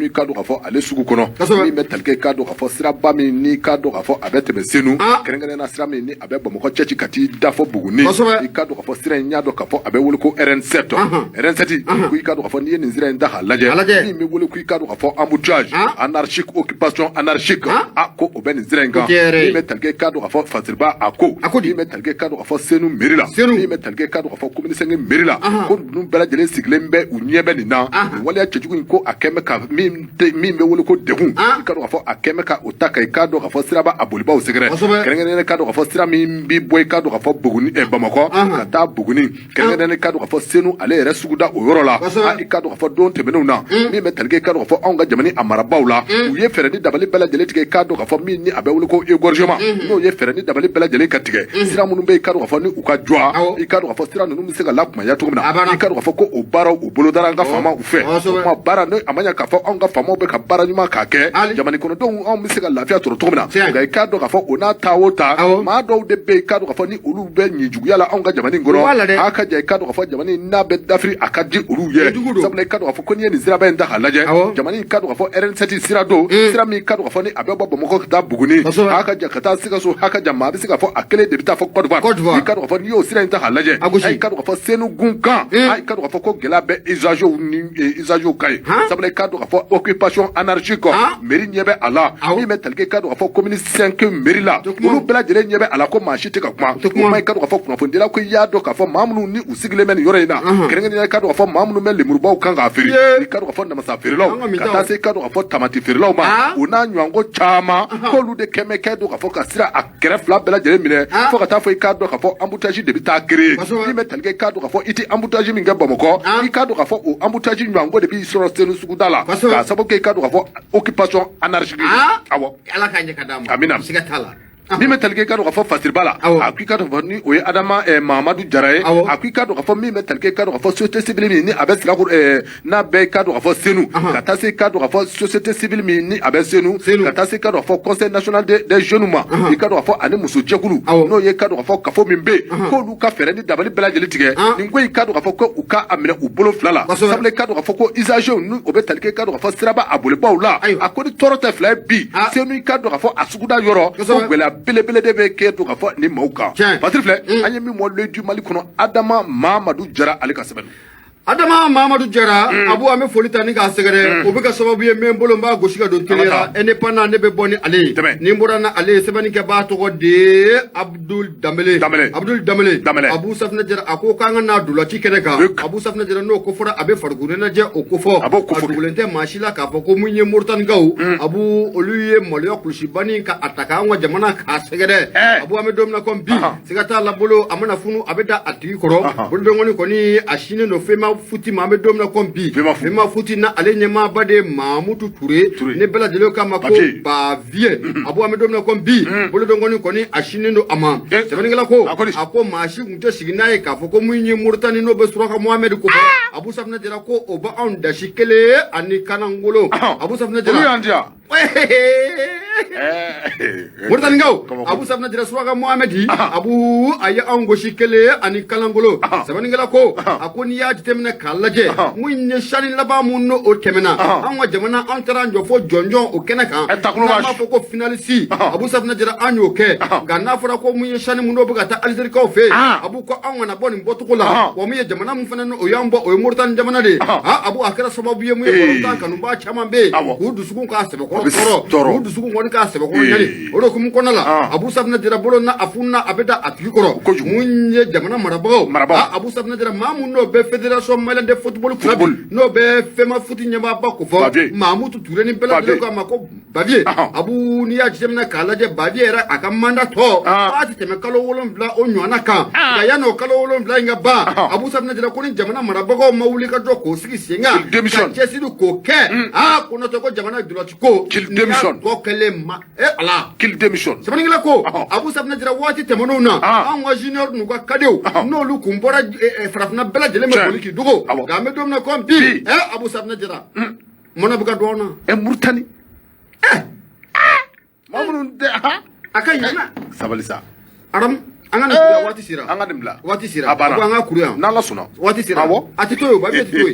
i ka dɔn ka fɔ ale sugu kɔnɔ min bɛ talikɛ ka dɔn ka fɔ siraba min ni ka dɔn ka fɔ a bɛ tɛmɛ Senu kɛrɛnkɛrɛnna sira min ni a bɛ Bamakɔ cɛci ka t'i da fɔ Buguni i ka dɔn ka fɔ sira in ɲa dɔn ka fɔ a bɛ wele ko RN7 RN7 ko i ka dɔn ka fɔ n'i ye nin sira in da k'a lajɛ min bɛ wele ko i ka dɔn ka fɔ embouteillage anarchique occupation anarchique ko o bɛ nin sira in kan min bɛ talikɛ ka dɔn ka fɔ Fasiriba a ko min bɛ talikɛ ka dɔn ka fɔ Senu mairie la min bɛ talikɛ ka dɔn ka fɔ commune 5 mairie la ko ninnu bɛɛ lajɛlen sigilen bɛ u ɲɛ bɛ nin na waleya cɛjugu in ko a kɛn bɛ ka min bɛ wele ko degun i ka dɔn ka fɔ a kɛn bɛ ka o ta ka i ka dɔn ka fɔ siraba a bolibaw sɛgɛrɛ kɛrɛnkɛrɛnnen ka dɔn ka fɔ sira min bi bɔ i ka dɔn ka fɔ Buguni Bamakɔ ka taa Buguni kɛrɛnkɛrɛnnen ka dɔn ka fɔ Senu ale yɛrɛ suguda o yɔrɔ la i ka dɔn ka fɔ don tɛmɛnenw na min bɛ talikɛ ka dɔn ka fɔ anw ka jamana a marabaw la u ye fɛɛrɛ ni dabali bɛɛ lajɛlen tigɛ i ka dɔn ka fɔ min ni a bɛ wele ko égorgement n'o ye fɛɛrɛ ni dabali bɛɛ lajɛlen ka tigɛ sira minnu bɛ i ka dɔn ka fɔ ni u ka jɔ i ka dɔn ka fɔ sira ninnu bɛ se ka lakumaya cogo min na i ka dɔn ka fɔ ko o baaraw u bolodara an ka faamaw fɛ o kuma baara ne a ma ɲɛ k'a fɔ anw ka faamaw bɛ ka baara ɲuman k'a kɛ jamana kɔnɔdenw anw bɛ se ka lafiya sɔrɔ cogo min na nka i ka dɔn ka fɔ o n'a taa o taa maa dɔw de bɛ i ka dɔn ka fɔ ni olu bɛ ɲi juguya la anw ka jamana in kɔnɔ a ka jan i ka dɔn ka fɔ jamana in n'a bɛ dafiri a ka di olu ye sabula i ka dɔn ka fɔ ko n'i ye nin siraba in ta k'a lajɛ jamana in ka dɔn ka fɔ RN7 sira don sira min ka dɔn ka fɔ ni a bɛ bɔ Bamakɔ ka taa Buguni a ka jan ka taa Sikaso a ka jan maa bɛ se ka fɔ a kelen de bɛ taa fɔ Côte d'Ivoire i ka dɔn ka fɔ n'i y'o sira in ta k'a lajɛ i ka dɔn ka fɔ Senu gun kan i ka dɔn ka fɔ ko gɛlɛya bɛ usagew ni usagew ka ye sabula i ka dɔn ka fɔ occupation anarchique mairie ɲɛ bɛ a la min bɛ talikɛ ka dɔn ka fɔ commune 5 mairie la olu bɛɛ lajɛlen ɲɛ bɛ a la ko maa si tɛ ka kuma i ka dɔn ka fɔ kunnafonidila ko i y'a dɔn ka fɔ maa minnu ni u sigilen bɛ nin yɔrɔ in na kɛrɛnkɛrɛnnen i ka dɔn ka fɔ maa minnu bɛ lemurubaw kan k'a feere i ka dɔn ka fɔ namasa feerelaw ka taa se i ka dɔn ka fɔ tamati feerelaw ma u n'a ɲɔgɔnko caman k'olu de kɛmɛ kɛ dɔn ka fɔ ka sira a kɛrɛ fila bɛɛ lajɛlen minɛ fo ka taa fɔ i ka dɔn ka fɔ embouteillage de bɛ taa créer min bɛ talikɛ i ka dɔn ka fɔ i tɛ embouteillage min kɛ Bamakɔ i ka dɔn ka fɔ o embouteillage ɲɔgɔnko de b'i sɔrɔ Senu suguda la k'a sababu kɛ i ka dɔn ka fɔ occupation anarchique awɔ ala k'a ɲɛ ka d'a ma amina siga t'a la min bɛ talikɛ ka dɔn ka fɔ Fasiriba la a ko i ka dɔn ka fɔ ni o ye Adama Mahamadu Jara ye a ko i ka dɔn ka fɔ min bɛ talikɛ ka dɔn ka fɔ société civile min ni a bɛ Sirakoro n'a bɛ ka dɔn ka fɔ Senu ka taa se ka dɔn ka fɔ société civile min ni a bɛ Senu ka taa se ka dɔn ka fɔ conseil national des jeunes ma i ka dɔn ka fɔ ani muso jɛkulu n'o ye ka dɔn ka fɔ kafo min bɛ yen k'olu ka fɛɛrɛ ni dabali bɛɛ lajɛlen tigɛ nin ko i ka dɔn ka fɔ ko u ka a minɛ u bolo fila la sabula i ka dɔn ka fɔ ko usagew ni o bɛ talikɛ ka dɔn ka fɔ siraba a bolibaw la a ko ni tɔɔrɔ tɛ fila ye bi Senu i ka dɔn ka fɔ a suguda yɔrɔ ko gɛlɛya belebele de bɛ k'e to ka fɔ ni maaw kan Patiri filɛ an ye min mɔ le du Mali kɔnɔ Adama Mahamadu Jara ale ka sɛbɛn Adama Mahamadu Jara abu an bɛ foli ta ni k'a sɛgɛrɛ o bɛ ka sababu ye min bolo n b'a gosi ka don télé la indépendant ne bɛ bɔ ni ale ye ni n bɔra ni ale ye sɛbɛnnikɛbaa tɔgɔ de Abdul Danbele Abu Safinɛ Jara a ko k'an ka n'a dulɔci kɛnɛ kan Abu Safinɛ Jara n'o ko fɔra a bɛ farikolo ɲɛnajɛ o ko fɔ a dogolen tɛ maa si la k'a fɔ ko mun ye Moritanigaw Abu olu ye maloya kulusi banni ka a ta k'an ka jamana k'a sɛgɛrɛ Abu an bɛ don min na komi bi siga t'a la bolo a mana funu a bɛ da a tigi kɔrɔ bolodengɔni kɔni a sinen don fɛn ma futi ma an bɛ don min na komi bi fɛn futi na ale ɲɛmaaba de Mahamudu Ture ne bɛɛ lajɛlen k'a ma ko Baviye Abu an bɛ don min na komi bi bolodengɔni kɔni a sinen don a ma sɛbɛnnikɛla ko a ko maa si tun tɛ sigi n'a ye k'a fɔ ko mun ye Moritani n'o bɛ Suraka Mohamɛdi ko fɔ Abu Safinɛ Jara ko o bɛ anw dasi kelen ani Kanangolo Abu Safinɛ Jara Moritanigaw Abu Safinɛ Jara Suraka Mohamɛdi Abu a ye anw gosi kelen ani Kanangolo sɛbɛnnikɛla ko a ko n'i y'a jateminɛ k'a lajɛ mun ye sani laban mun n'o tɛmɛna an ka jamana an taara an jɔ fo jɔnjɔn o kɛnɛ kan n'an b'a fɔ ko finaliste Abu Safinɛ Jara an y'o kɛ nka n'a fɔra ko mun ye sani mun n'o bɛ ka taa Alizerikaw fɛ Abu ko an kana bɔ nin bɔcogo la wa mun ye jamana mun fana o y'an bɔ o ye Moritani jamana de Abu a kɛra sababu ye mun ye Moritani kanubaa caman bɛ yen k'u dusukun k'a sɛbɛkɔrɔ tɔɔrɔ k'u dusukun kɔni k'a sɛbɛkɔrɔ ɲani o de hukumu kɔnɔna la Abu Safinɛ Jara bolo na a fununa a bɛ da a tigi kɔrɔ mun ye jamana marabagaw Abu Safinɛ Jara maa mun n'o bɛ fédération malienne de football club n'o bɛ fɛnma futi ɲɛmaaba ko fɔ Mahamudu Ture ni bɛɛ lajɛlen ko a ma ko Baviye Abu n'i y'a jateminɛ k'a lajɛ Baviye yɛrɛ a ka mandat tɔ k'a tɛ tɛmɛ kalo 7 o ɲɔgɔnna kan nka yan'o kalo 7 in ka ban Abu Safinɛ Jara ko ni jamana marabagaw ma wuli ka jɔ k'o sigi sen kan ka cɛsiri k'o kɛ ko n'o tɛ ko jamana dulɔci ko n'i y'a tɔ kɛlen ma ala qu'il démissionne sɛbɛnnikɛla ko Abu Safinɛ Jara waati tɛmɛnenw na anw ka junior n'u ka kadew n'olu kun bɔra farafinna bɛɛ lajɛlen bɛ boli k'i dogo nka an bɛ don min na komi bi Abu Safinɛ Jara mɔnɛ bɛ ka don an na Moritani Mamun de ha akai na sabali sa aram angana wati sira angana dimla wati sira abana anga kuriya nala suna wati sira awo atitoyo ba bi atitoyo